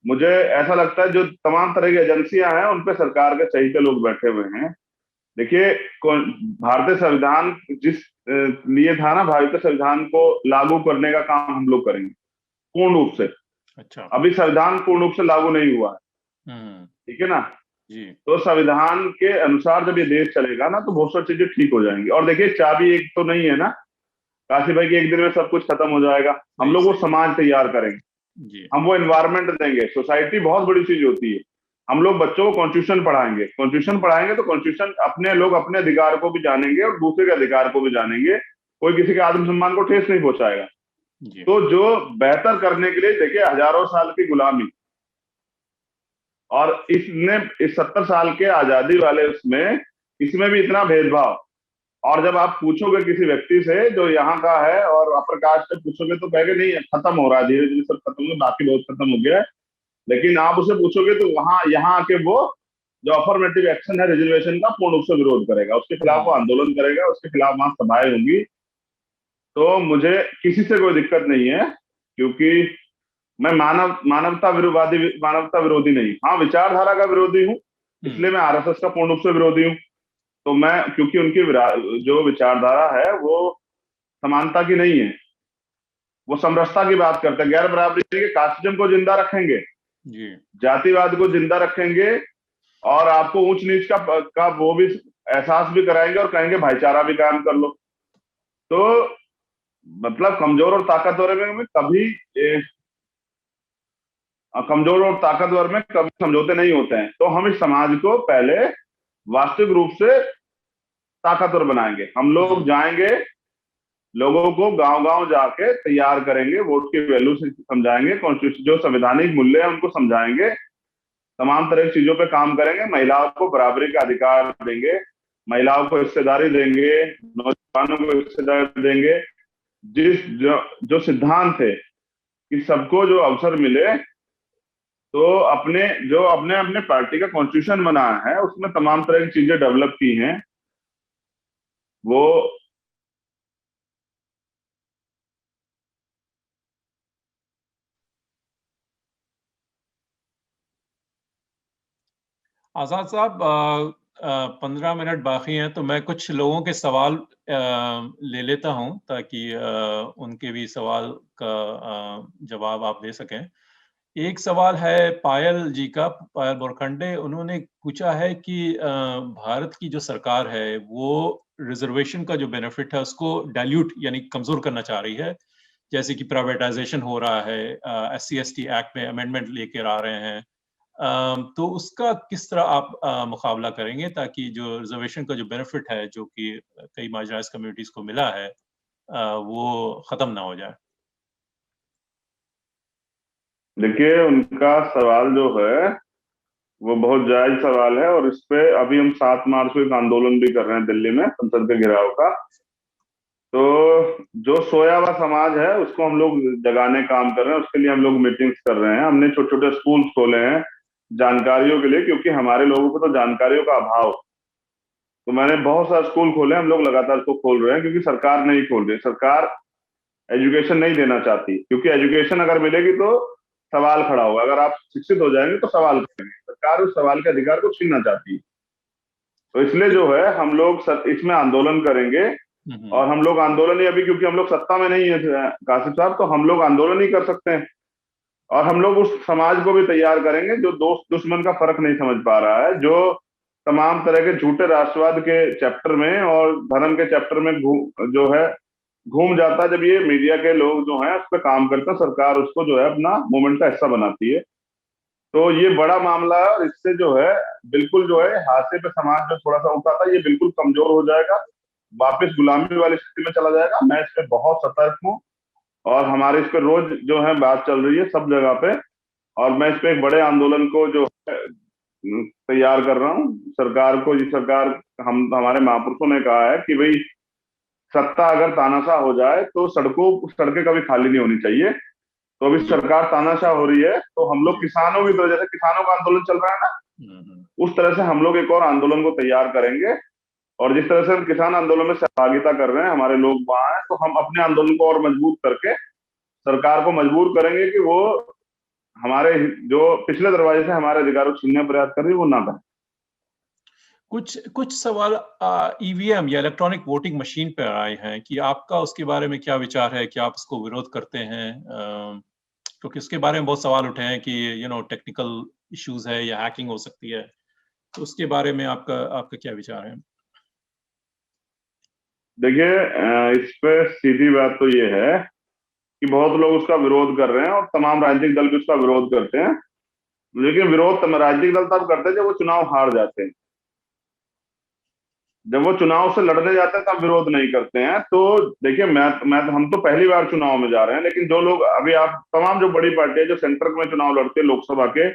मुझे ऐसा लगता है जो तमाम तरह की एजेंसियां हैं, उन पे सरकार के सही के लोग बैठे हुए हैं। देखिए, भारतीय संविधान जिस लिए था ना, भारतीय संविधान को लागू करने का काम हम लोग करेंगे पूर्ण रूप से। अच्छा अभी संविधान पूर्ण रूप से लागू नहीं हुआ है। ठीक है ना। जी। तो संविधान के अनुसार जब ये देश चलेगा ना तो बहुत सारी चीजें ठीक हो जाएंगी। और देखिए चाबी एक तो नहीं है ना काशी भाई कि एक दिन में सब कुछ खत्म हो जाएगा। हम लोग वो समाज तैयार करेंगे, जी। हम वो एनवायरनमेंट देंगे। सोसाइटी बहुत बड़ी चीज होती है। हम लोग बच्चों को कॉन्स्टिट्यूशन पढ़ाएंगे, कॉन्स्टिट्यूशन पढ़ाएंगे तो कॉन्स्टिट्यूशन अपने लोग अपने अधिकार को भी जानेंगे और दूसरे के अधिकार को भी जानेंगे। कोई किसी के आत्मसम्मान को ठेस नहीं पहुंचाएगा। जी। तो जो बेहतर करने के लिए देखिए हजारों साल की गुलामी और इसने इस 70 साल के आजादी वाले उसमें इसमें भी इतना भेदभाव। और जब आप पूछोगे किसी व्यक्ति से जो यहाँ का है और अपर कास्ट से पूछोगे तो कहेंगे नहीं खत्म हो रहा है, धीरे धीरे सब खत्म हो, बाकी बहुत खत्म हो गया है। लेकिन आप उसे पूछोगे तो वहां यहाँ आके वो जो अफर्मेटिव एक्शन है रिजर्वेशन का पूर्ण रूप से विरोध करेगा, उसके खिलाफ वो आंदोलन करेगा, उसके खिलाफ वहां सभाएं होंगी। तो मुझे किसी से कोई दिक्कत नहीं है क्योंकि मैं मानवता विरोधी नहीं, हाँ विचारधारा का विरोधी हूँ। इसलिए मैं आरएसएस का पूर्ण रूप से विरोधी हूँ। तो मैं क्योंकि उनकी जो विचारधारा है वो समानता की नहीं है, वो समरसता की बात करते हैं, गैर बराबरी के कास्टिज्म को जिंदा रखेंगे, जी। जातिवाद को जिंदा रखेंगे और आपको ऊंच नीच का वो भी एहसास भी कराएंगे और कहेंगे भाईचारा भी कायम कर लो। तो मतलब कमजोर और ताकतवर में कभी कमजोर और ताकतवर में कभी समझौते नहीं होते हैं। तो हम इस समाज को पहले वास्तविक रूप से ताकतवर बनाएंगे। हम लोग जाएंगे, लोगों को गांव गांव जाके तैयार करेंगे, वोट की वैल्यू से समझाएंगे, कॉन्स्टिट्यूशन जो संवैधानिक मूल्य है उनको समझाएंगे, तमाम तरह की चीजों पे काम करेंगे, महिलाओं को बराबरी का अधिकार देंगे, महिलाओं को हिस्सेदारी देंगे, नौजवानों को हिस्सेदारी देंगे। जो सिद्धांत है कि सबको जो अवसर मिले, तो अपने अपने पार्टी का कॉन्स्टिट्यूशन बनाया है उसमें तमाम तरह की चीजें डेवलप की हैं। वो आजाद साहब 15 मिनट बाकी हैं तो मैं कुछ लोगों के सवाल ले लेता हूं ताकि उनके भी सवाल का जवाब आप दे सकें। एक सवाल है पायल जी का, पायल बोरखंडे, उन्होंने पूछा है कि भारत की जो सरकार है वो रिजर्वेशन का जो बेनिफिट है उसको डाइल्यूट यानी कमजोर करना चाह रही है, जैसे कि प्राइवेटाइजेशन हो रहा है, SC/ST एक्ट में अमेंडमेंट लेकर आ रहे हैं। तो उसका किस तरह आप मुकाबला करेंगे ताकि जो रिजर्वेशन का जो बेनिफिट है जो कि कई मार्जिनाइज कम्युनिटीज को मिला है वो खत्म ना हो जाए? देखिए उनका सवाल जो है वो बहुत जायज सवाल है और इस पे अभी हम 7 मार्च को एक आंदोलन भी कर रहे हैं दिल्ली में संसद के घेराव का। तो जो सोया हुआ समाज है उसको हम लोग जगाने काम कर रहे हैं, उसके लिए हम लोग मीटिंग्स कर रहे हैं। हमने छोटे छोटे स्कूल खोले हैं जानकारियों के लिए, क्योंकि हमारे लोगों को तो जानकारियों का अभाव। तो मैंने बहुत सारे स्कूल खोले, हम लोग लगातार उसको खोल रहे हैं क्योंकि सरकार नहीं खोल रही। सरकार एजुकेशन नहीं देना चाहती, क्योंकि एजुकेशन अगर मिलेगी तो सवाल खड़ा होगा, अगर आप शिक्षित हो जाएंगे तो सवाल करेंगे। सरकार उस सवाल के अधिकार को छीनना चाहती है। तो इसलिए जो है हम लोग इसमें आंदोलन करेंगे। और हम लोग आंदोलन ही अभी क्योंकि हम लोग सत्ता में नहीं है कासिफ साहब, तो हम लोग आंदोलन ही कर सकते हैं। और हम लोग उस समाज को भी तैयार करेंगे जो दोस्त दुश्मन का फर्क नहीं समझ पा रहा है, जो तमाम तरह के झूठे राष्ट्रवाद के चैप्टर में और धर्म के चैप्टर में जो है घूम जाता है। जब ये मीडिया के लोग जो हैं उस पर काम करते हैं, सरकार उसको जो है अपना मूवमेंट का हिस्सा बनाती है। तो ये बड़ा मामला है और इससे जो है बिल्कुल जो है हाथे पे समाज जो थोड़ा सा उठा था ये बिल्कुल कमजोर हो जाएगा, वापस गुलामी वाली स्थिति में चला जाएगा। मैं इस पे बहुत सतर्क हूँ और हमारे इस पे रोज जो है बात चल रही है सब जगह पे, और मैं इस पे एक बड़े आंदोलन को जो है तैयार कर रहा हूँ। सरकार को, ये सरकार हमारे महापुरुषों ने कहा है कि भाई सत्ता अगर तानाशाह हो जाए तो सड़कें कभी खाली नहीं होनी चाहिए। तो अभी सरकार तानाशाह हो रही है, तो हम लोग किसानों की तरह, जैसे किसानों का आंदोलन चल रहा है ना, उस तरह से हम लोग एक और आंदोलन को तैयार करेंगे। और जिस तरह से हम किसान आंदोलन में सहभागिता कर रहे हैं, हमारे लोग वहां हैं, तो हम अपने आंदोलन को और मजबूत करके सरकार को मजबूर करेंगे कि वो हमारे जो पिछले दरवाजे से हमारे अधिकारों को छीनने का प्रयास कर रही है वो ना करें। कुछ सवाल EVM या इलेक्ट्रॉनिक वोटिंग मशीन पर आए हैं कि आपका उसके बारे में क्या विचार है, कि आप इसको विरोध करते हैं? क्योंकि उसके बारे में बहुत सवाल उठे हैं कि टेक्निकल इश्यूज है या हैकिंग हो सकती है। तो उसके बारे में आपका आपका क्या विचार है? देखिए, इस पे सीधी बात तो ये है कि बहुत लोग उसका विरोध कर रहे हैं और तमाम राजनीतिक दल भी उसका विरोध करते हैं। लेकिन विरोध राजनीतिक दल तब करते हैं जब वो चुनाव हार जाते हैं। जब वो चुनाव से लड़ने जाते हैं तब विरोध नहीं करते हैं। तो देखिए, मैं हम तो पहली बार चुनाव में जा रहे हैं, लेकिन जो लोग अभी आप तमाम जो बड़ी पार्टियां जो सेंटर में चुनाव लड़ते हैं, लोकसभा के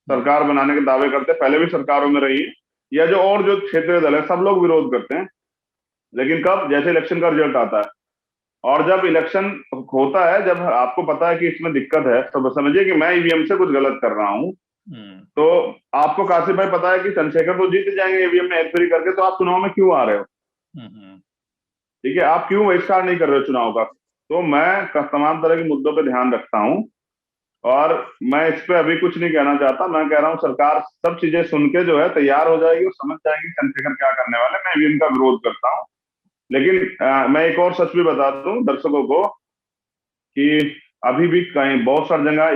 सरकार बनाने के दावे करते हैं, पहले भी सरकारों में रही, या जो और जो क्षेत्रीय दल है, सब लोग विरोध करते हैं। लेकिन कब? जैसे इलेक्शन का रिजल्ट आता है और जब इलेक्शन होता है, जब आपको पता है कि इसमें दिक्कत है, तो समझिए कि मैं ईवीएम से कुछ गलत कर रहा हूं, तो आपको कासिफ भाई पता है कि चंद्रशेखर तो जीत जाएंगे ईवीएम में हेरफेरी करके, तो आप चुनाव में क्यों आ रहे हो? ठीक है, आप क्यों बहिष्कार नहीं कर रहे हो चुनाव का? तो मैं तमाम तरह के मुद्दों पे ध्यान रखता हूं और मैं इस पे अभी कुछ नहीं कहना चाहता। मैं कह रहा हूं सरकार सब चीजें सुन के जो है तैयार हो जाएगी और समझ जाएगी चंद्रशेखर क्या करने वाले। मैं ईवीएम का विरोध करता हूँ, लेकिन मैं एक और सच भी बता दूं दर्शकों को कि अभी भी कहीं बहुत सारी जगह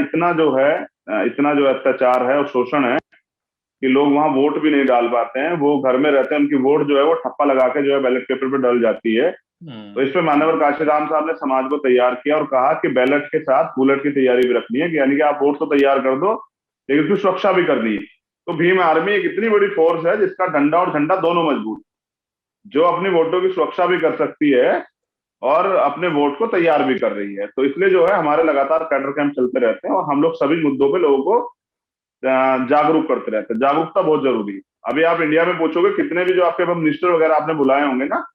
इतना जो अत्याचार है और शोषण है कि लोग वहां वोट भी नहीं डाल पाते हैं। वो घर में रहते हैं, उनकी वोट जो है वो ठप्पा लगा के जो है बैलेट पेपर पे डल जाती है। तो इस पे माननीय काशीराम साहब ने समाज को तैयार किया और कहा कि बैलेट के साथ बुलेट की तैयारी भी रखनी है, यानी कि आप वोट तो तैयार कर दो लेकिन उसकी सुरक्षा भी करनी है। तो भीम आर्मी एक इतनी बड़ी फोर्स है जिसका डंडा और झंडा दोनों मजबूत, जो अपनी वोटों की सुरक्षा भी कर सकती है और अपने वोट को तैयार भी कर रही है। तो इसलिए जो है हमारे लगातार कैडर कैंप चलते रहते हैं और हम लोग सभी मुद्दों पे लोगों को जागरूक करते रहते हैं। जागरूकता बहुत जरूरी है। अभी आप इंडिया में पूछोगे कितने भी जो आपके पास मिनिस्टर वगैरह आपने बुलाए होंगे ना,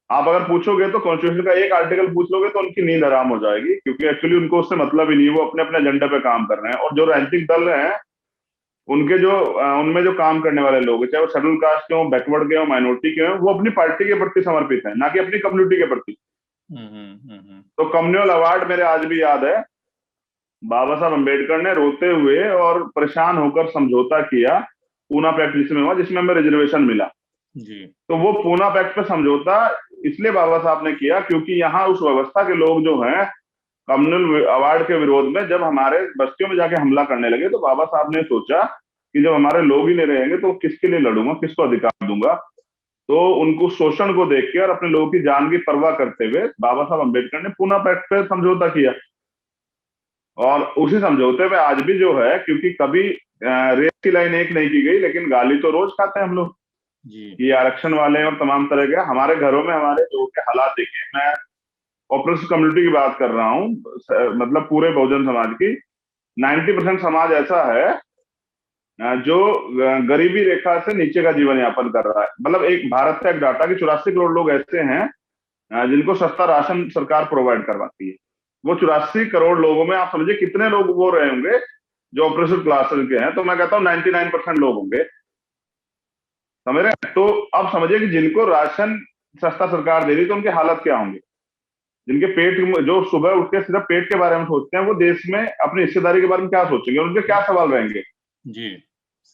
आप अगर पूछोगे तो कॉन्स्टिट्यूशन का एक आर्टिकल पूछ लोगे तो उनकी नींद हराम हो जाएगी, क्योंकि एक्चुअली उनको उससे मतलब ही नहीं है। वो अपने अपने एजेंडा पे काम कर रहे हैं। और जो राजनीतिक दल हैं उनके जो उनमें जो काम करने वाले लोग, चाहे वो शेड्यूल कास्ट के हों, बैकवर्ड के हों, माइनॉरिटी के हों, वो अपनी पार्टी के प्रति समर्पित है, ना कि अपनी कम्युनिटी के प्रति। तो कम्युनल अवार्ड मेरे आज भी याद है, बाबा साहब अम्बेडकर ने रोते हुए और परेशान होकर समझौता किया पूना पैक्ट जिसमें हुआ, जिसमें हमें रिजर्वेशन मिला जी। तो वो पूना पैक्ट पे समझौता इसलिए बाबा साहब ने किया क्योंकि यहाँ उस व्यवस्था के लोग जो हैं कम्युनल अवार्ड के विरोध में जब हमारे बस्तियों में जाके हमला करने लगे, तो बाबा साहब ने सोचा कि जब हमारे लोग ही नहीं रहेंगे तो किसके लिए लड़ूंगा, किसको अधिकार दूंगा। तो उनको शोषण को देख के और अपने लोगों की जान की परवाह करते हुए बाबा साहब अम्बेडकर ने पूना पैक्ट पे समझौता किया। और उसी समझौते पे आज भी जो है, क्योंकि कभी रेत की लाइन एक नहीं की गई, लेकिन गाली तो रोज खाते हैं हम लोग जी। ये आरक्षण वाले और तमाम तरह के हमारे घरों में हमारे लोगों के हालात देखिए। मैं ऑपरेशन कम्युनिटी की बात कर रहा हूँ, मतलब पूरे बहुजन समाज की 90% समाज ऐसा है जो गरीबी रेखा से नीचे का जीवन यापन कर रहा है। मतलब एक भारत का एक डाटा कि 84 करोड़ लोग ऐसे हैं जिनको सस्ता राशन सरकार प्रोवाइड करवाती है। वो 84 करोड़ लोगों में आप समझिए कितने लोग वो रहे होंगे जो ऑपरेशन क्लासेस के हैं। तो मैं कहता हूँ 99% लोग होंगे, समझ रहे हैं। तो अब समझिए कि जिनको राशन सस्ता सरकार दे रही तो उनकी हालत क्या होंगे, जिनके पेट, जो सुबह उठ के सिर्फ पेट के बारे में सोचते हैं, वो देश में अपनी हिस्सेदारी के बारे में क्या सोचेंगे, उनके क्या सवाल रहेंगे जी।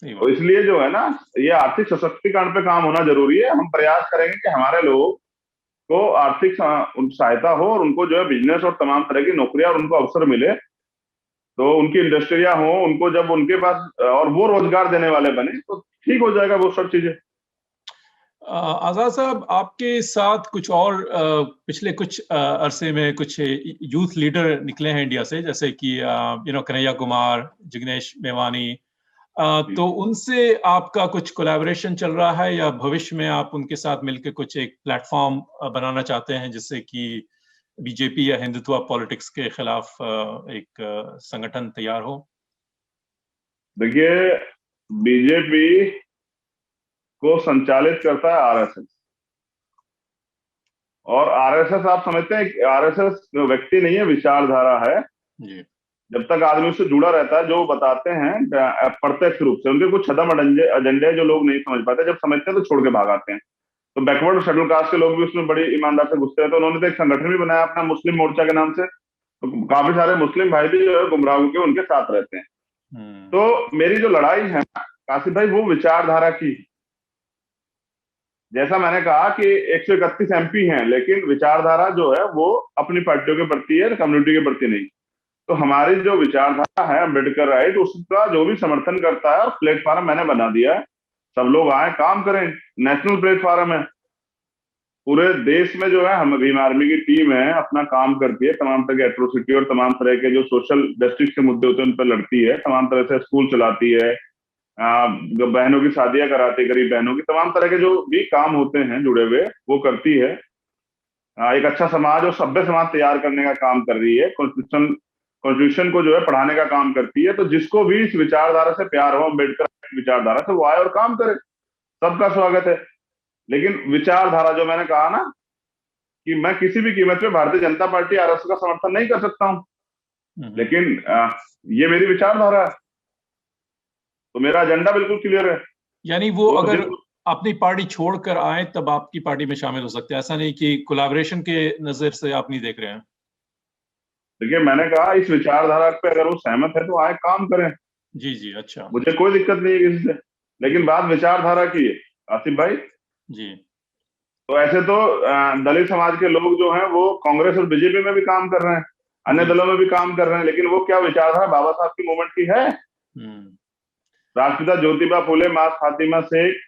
तो इसलिए जो है ना, ये आर्थिक सशक्तिकरण पे काम होना जरूरी है। हम प्रयास करेंगे कि हमारे लोगों को आर्थिक सहायता हो और उनको जो है बिजनेस और तमाम तरह की नौकरियां और उनको अवसर मिले, तो उनकी इंडस्ट्रियां हो, उनको जब उनके पास और वो रोजगार देने वाले बने तो ठीक हो जाएगा वो सब चीजें। आजाद साहब, आपके साथ कुछ और पिछले कुछ अरसे में कुछ यूथ लीडर निकले हैं इंडिया से, जैसे कि कन्हैया कुमार, जिग्नेश मेवानी, तो उनसे आपका कुछ कोलैबोरेशन चल रहा है या भविष्य में आप उनके साथ मिलकर कुछ एक प्लेटफॉर्म बनाना चाहते हैं जिससे कि बीजेपी या हिंदुत्व पॉलिटिक्स के खिलाफ एक संगठन तैयार हो? देखिए, बीजेपी को संचालित करता है आरएसएस, और आरएसएस आप समझते हैं आरएसएस व्यक्ति नहीं है, विचारधारा है जी। जब तक आदमी उससे जुड़ा रहता है, जो बताते हैं प्रत्यक्ष रूप से, उनके कुछ छदम एजेंडे जो लोग नहीं समझ पाते, जब समझते हैं तो छोड़ के भाग आते हैं। तो बैकवर्ड शेड्यूल कास्ट के लोग भी उसमें बड़ी ईमानदार से घुसते हैं। तो उन्होंने तो एक संगठन भी बनाया अपना मुस्लिम मोर्चा के नाम से, तो काफी सारे मुस्लिम भाई भी जो है गुमराह के उनके साथ रहते हैं। तो मेरी जो लड़ाई है कासिफ भाई, वो विचारधारा की, जैसा मैंने कहा कि 131 एमपी हैं, लेकिन विचारधारा जो है वो अपनी पार्टियों के प्रति है, कम्युनिटी के प्रति नहीं। तो हमारी जो विचारधारा है अम्बेडकर राइट, उसका जो भी समर्थन करता है, प्लेटफॉर्म मैंने बना दिया है। सब लोग आए, काम करें। नेशनल प्लेटफॉर्म है, पूरे देश में जो है हम भीम आर्मी की टीम है, अपना काम करती है, तमाम तरह के एट्रोसिटी और तमाम तरह के जो सोशल जस्टिस के मुद्दे होते हैं उन पर लड़ती है, तमाम तरह से स्कूल चलाती है, जो बहनों की शादियां कराती है, गरीब बहनों की, तमाम तरह के जो भी काम होते हैं जुड़े हुए वो करती है। एक अच्छा समाज और सभ्य समाज तैयार करने का काम कर रही है। कॉन्स्टिट्यूशन को जो है पढ़ाने का काम करती है। तो जिसको भी इस विचारधारा से प्यार हो, अम्बेडकर विचारधारा से, वो आए और काम करे, सबका स्वागत है। लेकिन विचारधारा जो मैंने कहा ना कि मैं किसी भी कीमत पे भारतीय जनता पार्टी आरएसएस का समर्थन नहीं कर सकता हूं, लेकिन ये मेरी विचारधारा है, तो मेरा एजेंडा बिल्कुल क्लियर है। यानी वो अगर अपनी पार्टी छोड़कर आए तब आपकी पार्टी में शामिल हो सकते हैं, ऐसा नहीं कि कोलैबोरेशन के नजर से आप नहीं देख रहे हैं? देखिए, मैंने कहा इस विचारधारा पे अगर वो सहमत है तो आए, काम करें। जी जी, अच्छा, मुझे कोई दिक्कत नहीं है किसी से, लेकिन बात विचारधारा की है आसिफ भाई जी। तो ऐसे तो दलित समाज के लोग जो हैं वो कांग्रेस और बीजेपी में भी काम कर रहे हैं, अन्य दलों में भी काम कर रहे हैं, लेकिन वो क्या विचारधारा बाबा साहब की मूवमेंट की है? राष्ट्रपिता ज्योतिबा फुले, माँ फातिमा शेख,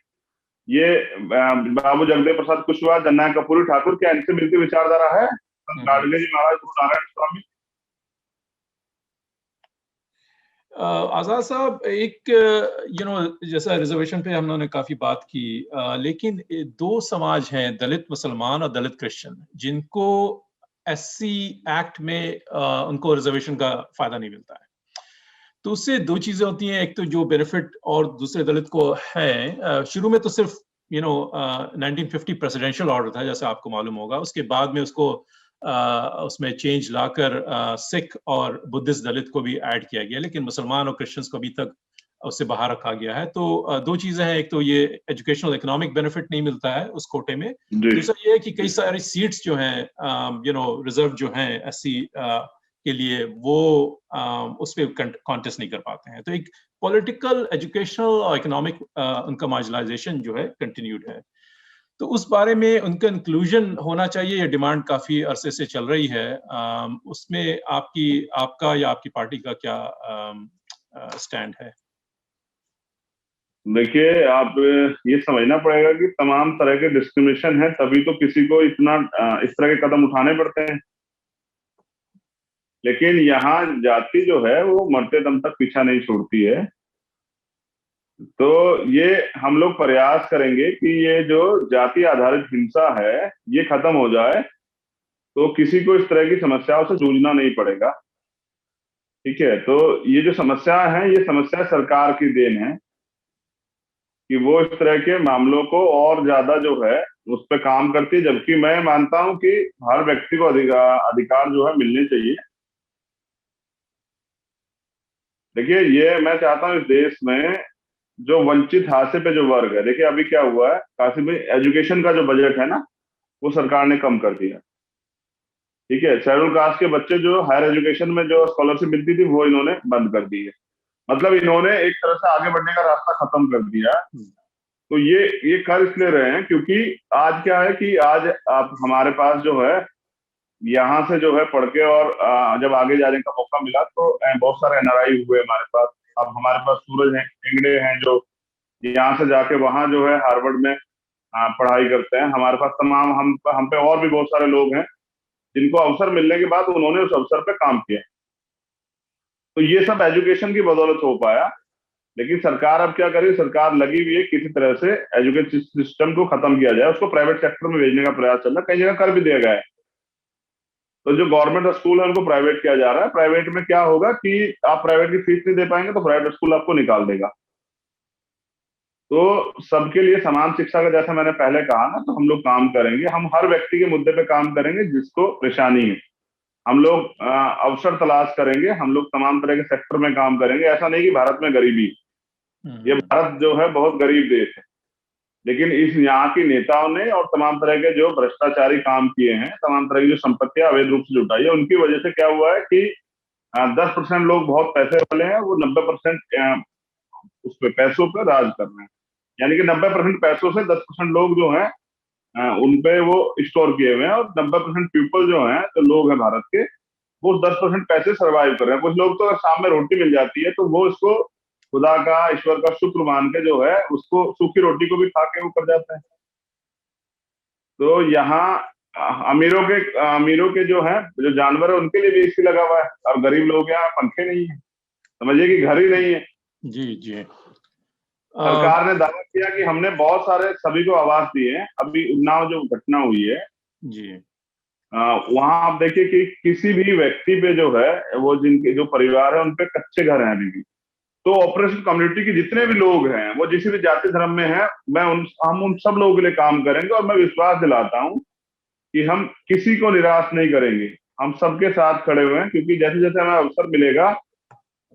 ये बाबू जगदेव प्रसाद कुशवाहा, जननायक कर्पूरी ठाकुर, क्या इनसे मिलती विचारधारा है? गाडगे जी महाराज, नारायण स्वामी। आजाद साहब, एक जैसा रिजर्वेशन पे हम लोगों ने काफी बात की, लेकिन दो समाज हैं, दलित मुसलमान और दलित क्रिश्चियन, जिनको एससी एक्ट में उनको रिजर्वेशन का फायदा नहीं मिलता है। तो उससे दो चीजें होती हैं, एक तो जो बेनिफिट और दूसरे दलित को है। शुरू में तो सिर्फ 1950 प्रेसिडेंशियल ऑर्डर था, जैसे आपको मालूम होगा। उसके बाद में उसको उसमें चेंज लाकर सिख और बुद्धिस्ट दलित को भी ऐड किया गया, लेकिन मुसलमान और क्रिश्चियंस को अभी तक उससे बाहर रखा गया है। तो दो चीजें हैं, एक तो ये एजुकेशनल इकोनॉमिक बेनिफिट नहीं मिलता है उस कोटे में, दूसरा ये है कि कई सारी सीट्स जो हैं रिजर्व जो हैं एससी के लिए, वो उस पर कॉन्टेस्ट नहीं कर पाते हैं। तो एक पॉलिटिकल, एजुकेशनल और इकोनॉमिक उनका मार्जिनलाइजेशन जो है कंटिन्यूड है। तो उस बारे में उनका इंक्लूजन होना चाहिए, ये डिमांड काफी अरसे से चल रही है। उसमें आपका या आपकी पार्टी का क्या स्टैंड है? देखिए, आप ये समझना पड़ेगा कि तमाम तरह के डिस्क्रिमिनेशन है, तभी तो किसी को इतना इस तरह के कदम उठाने पड़ते हैं। लेकिन यहाँ जाति जो है वो मरते दम तक पीछा नहीं छोड़ती है। तो ये हम लोग प्रयास करेंगे कि ये जो जाति आधारित हिंसा है ये खत्म हो जाए, तो किसी को इस तरह की समस्याओं से जूझना नहीं पड़ेगा। ठीक है, तो ये जो समस्या है, ये समस्या सरकार की देन है कि वो इस तरह के मामलों को और ज्यादा जो है उस पर काम करती है, जबकि मैं मानता हूं कि हर व्यक्ति को अधिकार जो है मिलने चाहिए। देखिए, ये मैं चाहता हूं इस देश में जो वंचित हाशिए पे जो वर्ग है, देखिए अभी क्या हुआ है कासिम भाई, एजुकेशन का जो बजट है ना वो सरकार ने कम कर दिया। ठीक है, शेड्यूल कास्ट के बच्चे जो हायर एजुकेशन में जो स्कॉलरशिप मिलती थी वो इन्होंने बंद कर दी है। मतलब इन्होंने एक तरह से आगे बढ़ने का रास्ता खत्म कर दिया। तो ये कर इसलिए रहे हैं क्योंकि आज क्या है कि आज आप हमारे पास जो है यहाँ से जो है पढ़ के और जब आगे जाने का मौका मिला तो बहुत सारे एनआरआई हुए हमारे पास। अब हमारे पास सूरज हेगड़े हैं जो यहाँ से जाके वहां जो है हार्वर्ड में पढ़ाई करते हैं। हमारे पास तमाम हम पे और भी बहुत सारे लोग हैं जिनको अवसर मिलने के बाद उन्होंने उस अवसर पे काम किया। तो ये सब एजुकेशन की बदौलत हो पाया। लेकिन सरकार अब क्या करे, सरकार लगी हुई है किसी तरह से एजुकेशन सिस्टम को खत्म किया जाए, उसको प्राइवेट सेक्टर में भेजने का प्रयास चल रहा है, कई जगह कर भी दिया गया है। तो जो गवर्नमेंट स्कूल है उनको प्राइवेट किया जा रहा है। प्राइवेट में क्या होगा कि आप प्राइवेट की फीस नहीं दे पाएंगे तो प्राइवेट स्कूल आपको निकाल देगा। तो सबके लिए समान शिक्षा का जैसा मैंने पहले कहा ना, तो हम लोग काम करेंगे, हम हर व्यक्ति के मुद्दे पे काम करेंगे जिसको परेशानी है। हम लोग अवसर तलाश करेंगे, हम लोग तमाम तरह के सेक्टर में काम करेंगे। ऐसा नहीं कि भारत में गरीबी, ये भारत जो है बहुत गरीब देश है, लेकिन इस यहाँ की नेताओं ने और तमाम तरह के जो भ्रष्टाचारी काम किए हैं, तमाम तरह की जो संपत्तियां अवैध रूप से जुटाई है, उनकी वजह से क्या हुआ है कि 10% लोग बहुत पैसे वाले हैं, वो 90% उस पे पैसों पर राज कर रहे हैं। यानी कि 90% पैसों से 10% लोग जो हैं उनपे वो स्टोर किए हुए हैं, और 90% पीपल जो हैं, जो लोग हैं भारत के, वो 10% पैसे सर्वाइव कर रहे हैं। कुछ लोग तो अगर शाम में रोटी मिल जाती है तो वो इसको खुदा का, ईश्वर का शुक्र मान के जो है उसको सूखी रोटी को भी खा के ऊपर जाते हैं। तो यहाँ अमीरों के जो है जो जानवर है उनके लिए भी एसी लगा हुआ है, और गरीब लोग यहाँ पंखे नहीं है, समझिए कि घर ही नहीं है। जी जी। सरकार ने दावा किया कि हमने बहुत सारे सभी को आवास दिए हैं। अभी उन्नाव जो घटना हुई है जी वहां आप देखिए कि किसी भी व्यक्ति पे जो है वो जिनके जो परिवार है उन पे कच्चे घर हैं अभी भी। तो ऑपरेशन कम्युनिटी के जितने भी लोग हैं वो जिस भी जाति धर्म में हैं, हम उन सब लोगों के लिए काम करेंगे, और मैं विश्वास दिलाता हूं कि हम किसी को निराश नहीं करेंगे। हम सबके साथ खड़े हुए हैं, क्योंकि जैसे जैसे हमें अवसर मिलेगा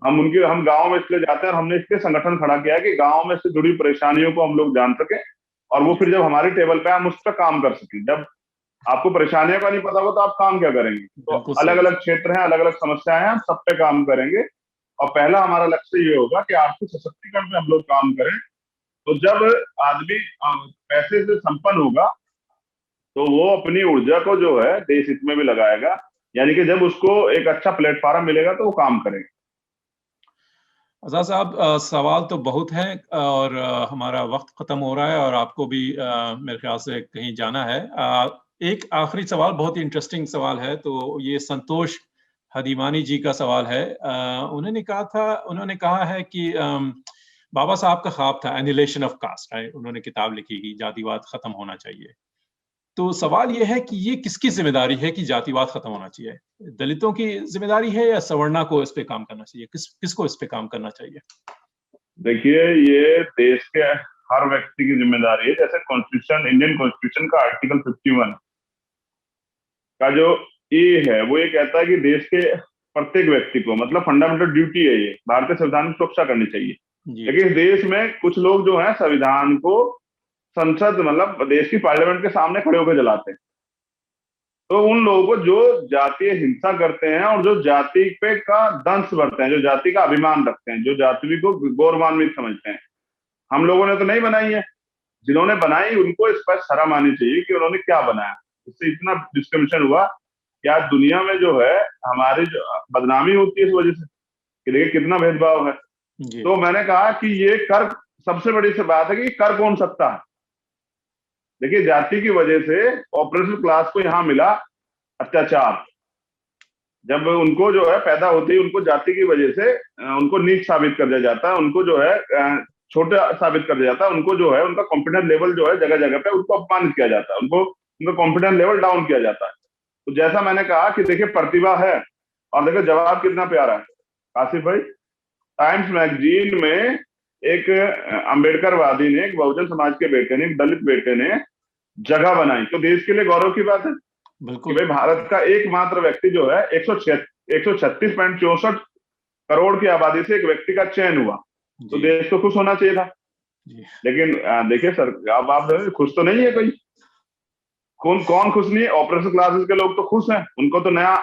हम गांव में इसलिए जाते हैं, और हमने इसलिए संगठन खड़ा किया है कि गांव में से जुड़ी परेशानियों को हम लोग जान सके, और वो फिर जब हमारी टेबल पे हम उस पर काम कर सकें। जब आपको परेशानियों का नहीं पता होगा तो आप काम क्या करेंगे? तो अलग अलग क्षेत्र हैं, अलग अलग समस्याएं हैं, हम सब पे काम करेंगे। और पहला हमारा लक्ष्य ये होगा कि आर्थिक सशक्तिकरण पे हम लोग काम करें। तो जब आदमी पैसे से संपन्न होगा तो वो अपनी ऊर्जा को जो है देश हित में भी लगाएगा, यानी कि जब उसको एक अच्छा प्लेटफॉर्म मिलेगा तो वो काम करेगा। आजाद साहब, सवाल तो बहुत हैं और हमारा वक्त खत्म हो रहा है, और आपको भी मेरे ख्याल से कहीं जाना है। एक आखिरी सवाल, बहुत ही इंटरेस्टिंग सवाल है, तो ये संतोष हदीमानी जी का सवाल है। उन्होंने कहा है कि बाबा साहब का ख्वाब था एनिहिलेशन ऑफ कास्ट, राइट? उन्होंने किताब लिखी कि जातिवाद खत्म होना चाहिए। तो सवाल यह है कि ये किसकी जिम्मेदारी है कि जातिवाद खत्म होना चाहिए? दलितों की जिम्मेदारी है या सवर्णा को इस पे काम करना चाहिए? किसको इस पे काम करना चाहिए? देखिए, ये देश के हर व्यक्ति की जिम्मेदारी है। जैसे कॉन्स्टिट्यूशन, इंडियन कॉन्स्टिट्यूशन का आर्टिकल 51 का जो ए है वो ये कहता है कि देश के प्रत्येक व्यक्ति को, मतलब फंडामेंटल ड्यूटी है ये, भारतीय संविधान की सुरक्षा करनी चाहिए। लेकिन इस देश में कुछ लोग जो है संविधान को संसद, मतलब देश की पार्लियामेंट के सामने खड़े होकर जलाते हैं। तो उन लोगों को जो जातीय हिंसा करते हैं और जो जाति पे का दंश भरते हैं, जो जाति का अभिमान रखते हैं, जो जाति को गौरवान्वित समझते हैं, हम लोगों ने तो नहीं बनाई है। जिन्होंने बनाई उनको इस पर शर्म आनी चाहिए कि उन्होंने क्या बनाया, इससे इतना डिस्क्रिमिनेशन हुआ कि आज दुनिया में जो है हमारी जो बदनामी होती है इस वजह से, कि देखिए कितना भेदभाव है। तो मैंने कहा कि ये कर, सबसे बड़ी सी बात है कि कर कौन सकता है। देखिए, जाति की वजह से ऑपरेशन क्लास को यहाँ मिला अत्याचार। जब उनको जो है पैदा होते ही उनको जाति की वजह से उनको नीच साबित कर दिया जाता है, उनको जो है छोटा साबित कर दिया जाता है, उनको जो है उनका कॉन्फिडेंस लेवल जो है जगह जगह पे उनको अपमानित किया जाता है, उनको उनका कॉन्फिडेंस लेवल डाउन किया जाता है। तो जैसा मैंने कहा कि देखिए प्रतिभा है, और देखिए जवाब कितना प्यारा है काशिफ भाई। टाइम्स मैगजीन में एक अम्बेडकरवादी ने, एक बहुजन समाज के बेटे ने, एक दलित बेटे ने जगह बनाई, तो देश के लिए गौरव की बात है कि भाई भारत का एकमात्र व्यक्ति जो है 136.64 करोड़ की आबादी से एक व्यक्ति का चयन हुआ, तो देश को खुश होना चाहिए था। लेकिन देखिए सर, अब आप खुश तो नहीं है कोई, कौन खुश नहीं है? ऑपरेशन क्लासेस के लोग तो खुश हैं, उनको तो नया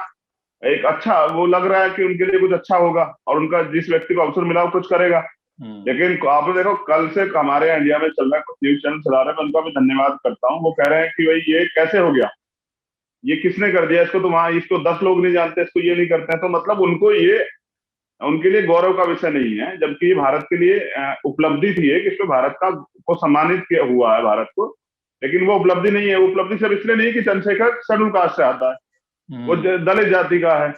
एक अच्छा वो लग रहा है कि उनके लिए कुछ अच्छा होगा, और उनका जिस व्यक्ति को अवसर मिला वो कुछ करेगा। लेकिन आपने देखो कल से हमारे इंडिया में चल रहा है, कुछ न्यूज चैनल चला रहे हैं, मैं उनका भी धन्यवाद करता हूँ। वो कह रहे हैं कि भाई ये कैसे हो गया, ये किसने कर दिया इसको, तो वहां इसको 10 लोग नहीं जानते, इसको ये नहीं करते हैं। तो मतलब उनको ये, उनके लिए गौरव का विषय नहीं है, जबकि ये भारत के लिए उपलब्धि थी कि इसमें भारत का को सम्मानित किया हुआ है भारत को। लेकिन वो उपलब्धि नहीं है। उपलब्धि सिर्फ इसलिए नहीं कि चंद्रशेखर शेड्यूल कास्ट से आता है, वो दलित जाति का है।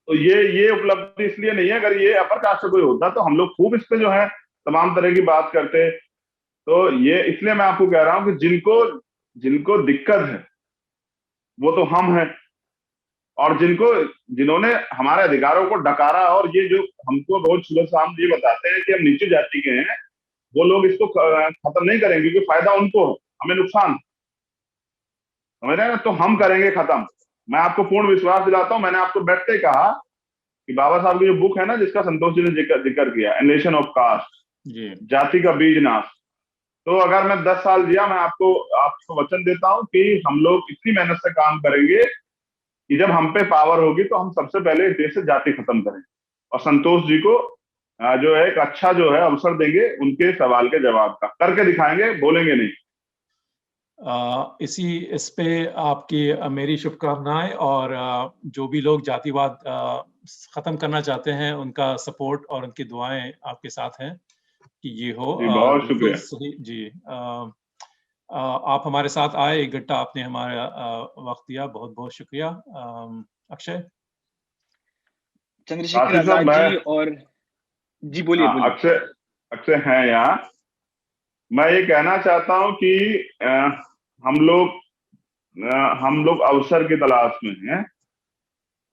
तो ये उपलब्धि इसलिए नहीं है। अगर ये अपर कास्ट से कोई होता तो हम लोग खूब इस पे जो है तमाम तरह की बात करते। तो ये इसलिए मैं आपको कह रहा हूं कि जिनको दिक्कत है वो तो हम हैं, और जिन्होंने हमारे अधिकारों को डकारा, और ये जो हमको रोज सुबह शाम ये बताते हैं कि हम नीचे जाति के हैं, वो लोग इसको खत्म नहीं करेंगे, क्योंकि फायदा उनको, हमें नुकसान, समझ रहे हैं? तो हम करेंगे खत्म। मैं आपको पूर्ण विश्वास दिलाता हूं। मैंने आपको बैठते ही कहा कि बाबा साहब की जो बुक है ना, जिसका संतोष जी ने जिक्र किया, एनिहिलेशन ऑफ कास्ट, जाति का बीज नाश, तो अगर मैं 10 साल जिया, मैं आपको वचन देता हूं कि हम लोग इतनी मेहनत से काम करेंगे कि जब हम पे पावर होगी तो हम सबसे पहले इस देश से जाति खत्म करें, और संतोष जी को जो है एक अच्छा जो है अवसर देंगे उनके सवाल के जवाब का, करके दिखाएंगे, बोलेंगे नहीं। इस पे आपकी मेरी शुभकामनाएं, और जो भी लोग जातिवाद खत्म करना चाहते हैं उनका सपोर्ट और उनकी दुआएं आपके साथ हैं कि ये हो। जी बहुत बिल्कुल शुक्रिया। सही जी। आप हमारे साथ आए, 1 घंटा आपने हमारा वक्त दिया, बहुत बहुत शुक्रिया। अक्षय। चंद्रशेखर आशीष साहब, आजाद मैं जी और जी बोलिए बोलिए। अक्षय अक्षय हैं यहाँ। मैं ये कहना चाहता हूँ कि हम लोग अवसर की तलाश में हैं,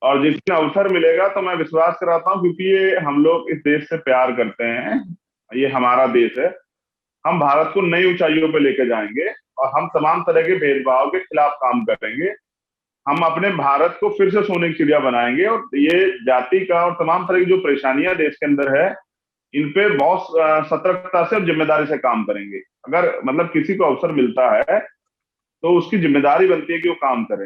और जिसमें अवसर मिलेगा तो मैं विश्वास कराता हूँ, क्योंकि ये हम लोग इस देश से प्यार करते हैं, ये हमारा देश है। हम भारत को नई ऊंचाइयों पे लेके जाएंगे और हम तमाम तरह के भेदभाव के खिलाफ काम करेंगे। हम अपने भारत को फिर से सोने की चिड़िया बनाएंगे, और ये जाति का और तमाम तरह की जो परेशानियां देश के अंदर है, इन पे बहुत सतर्कता से और जिम्मेदारी से काम करेंगे। अगर मतलब किसी को अवसर मिलता है तो उसकी जिम्मेदारी बनती है कि वो काम करे।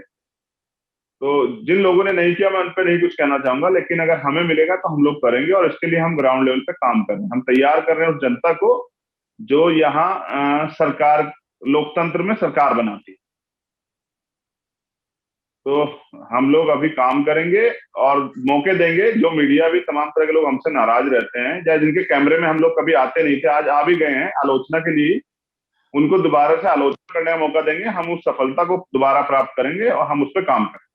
तो जिन लोगों ने नहीं किया, मैं उन पर नहीं कुछ कहना चाहूंगा, लेकिन अगर हमें मिलेगा तो हम लोग करेंगे, और इसके लिए हम ग्राउंड लेवल पे काम कर रहे हैं। हम तैयार कर रहे हैं उस जनता को जो यहाँ सरकार, लोकतंत्र में सरकार बनाती है। तो हम लोग अभी काम करेंगे और मौके देंगे। जो मीडिया भी तमाम तरह के लोग हमसे नाराज रहते हैं, या जिनके कैमरे में हम लोग कभी आते नहीं थे, आज आ भी गए हैं आलोचना के लिए, उनको दोबारा से आलोचना करने का मौका देंगे। हम उस सफलता को दोबारा प्राप्त करेंगे और हम उस पर काम करेंगे।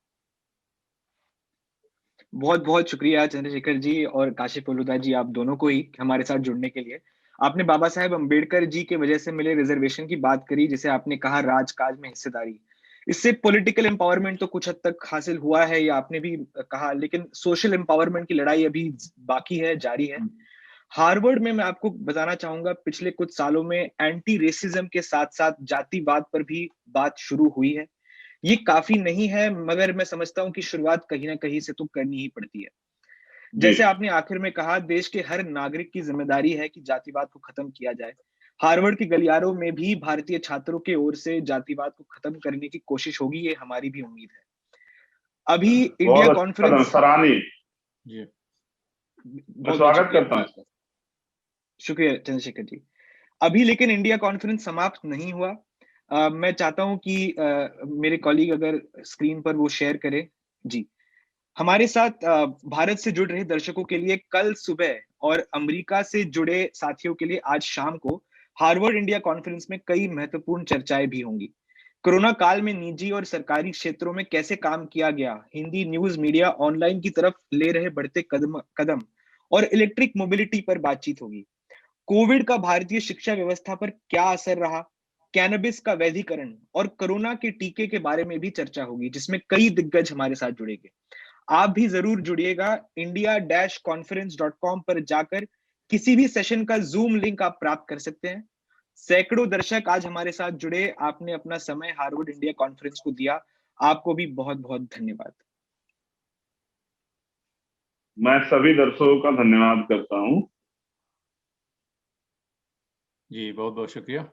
बहुत बहुत शुक्रिया चंद्रशेखर जी और काशिफ फलूदा जी, आप दोनों को ही हमारे साथ जुड़ने के लिए। आपने बाबा साहेब अम्बेडकर जी के वजह से मिले रिजर्वेशन की बात करी, जिसे आपने कहा राजकाज में हिस्सेदारी। इससे पॉलिटिकल एम्पावरमेंट तो कुछ हद तक हासिल हुआ है, या आपने भी कहा, लेकिन सोशल एम्पावरमेंट की लड़ाई अभी बाकी है, जारी है। हार्वर्ड में मैं आपको बताना चाहूंगा, पिछले कुछ सालों में एंटी रेसिज्म के साथ साथ जातिवाद पर भी बात शुरू हुई है। ये काफी नहीं है, मगर मैं समझता हूं कि शुरुआत कहीं ना कहीं से तो करनी ही पड़ती है। जैसे आपने आखिर में कहा, देश के हर नागरिक की जिम्मेदारी है कि जातिवाद को खत्म किया जाए। हार्वर्ड के गलियारों में भी भारतीय छात्रों की ओर से जातिवाद को खत्म करने की कोशिश होगी, ये हमारी भी उम्मीद है। अभी इंडिया बहुत अच्छा कदम, कॉन्फ्रेंस, सराहनीय। मैं बहुत बहुत स्वागत शुक्रिया, करता हूँ। शुक्रिया चंद्रशेखर जी। अभी लेकिन इंडिया कॉन्फ्रेंस समाप्त नहीं हुआ। मैं चाहता हूं कि मेरे कॉलीग अगर स्क्रीन पर वो शेयर करें। जी, हमारे साथ भारत से जुड़ रहे दर्शकों के लिए कल सुबह और अमेरिका से जुड़े साथियों के लिए आज शाम को हार्वर्ड इंडिया कॉन्फ्रेंस में कई महत्वपूर्ण चर्चाएं भी होंगी। कोरोना काल में निजी और सरकारी क्षेत्रों में कैसे काम किया गया, हिंदी न्यूज मीडिया ऑनलाइन की तरफ ले रहे बढ़ते कदम और इलेक्ट्रिक मोबिलिटी पर बातचीत होगी। कोविड का भारतीय शिक्षा व्यवस्था पर क्या असर रहा, कैनबिस का वैधीकरण और कोरोना के टीके के बारे में भी चर्चा होगी, जिसमें कई दिग्गज हमारे साथ जुड़ेंगे। आप भी जरूर जुड़िएगा। india-conference.com पर जाकर किसी भी सेशन का जूम लिंक आप प्राप्त कर सकते हैं। सैकड़ों दर्शक आज हमारे साथ जुड़े, आपने अपना समय हार्वर्ड इंडिया कॉन्फ्रेंस को दिया, आपको भी बहुत बहुत धन्यवाद। मैं सभी दर्शकों का धन्यवाद करता हूँ। जी बहुत बहुत शुक्रिया।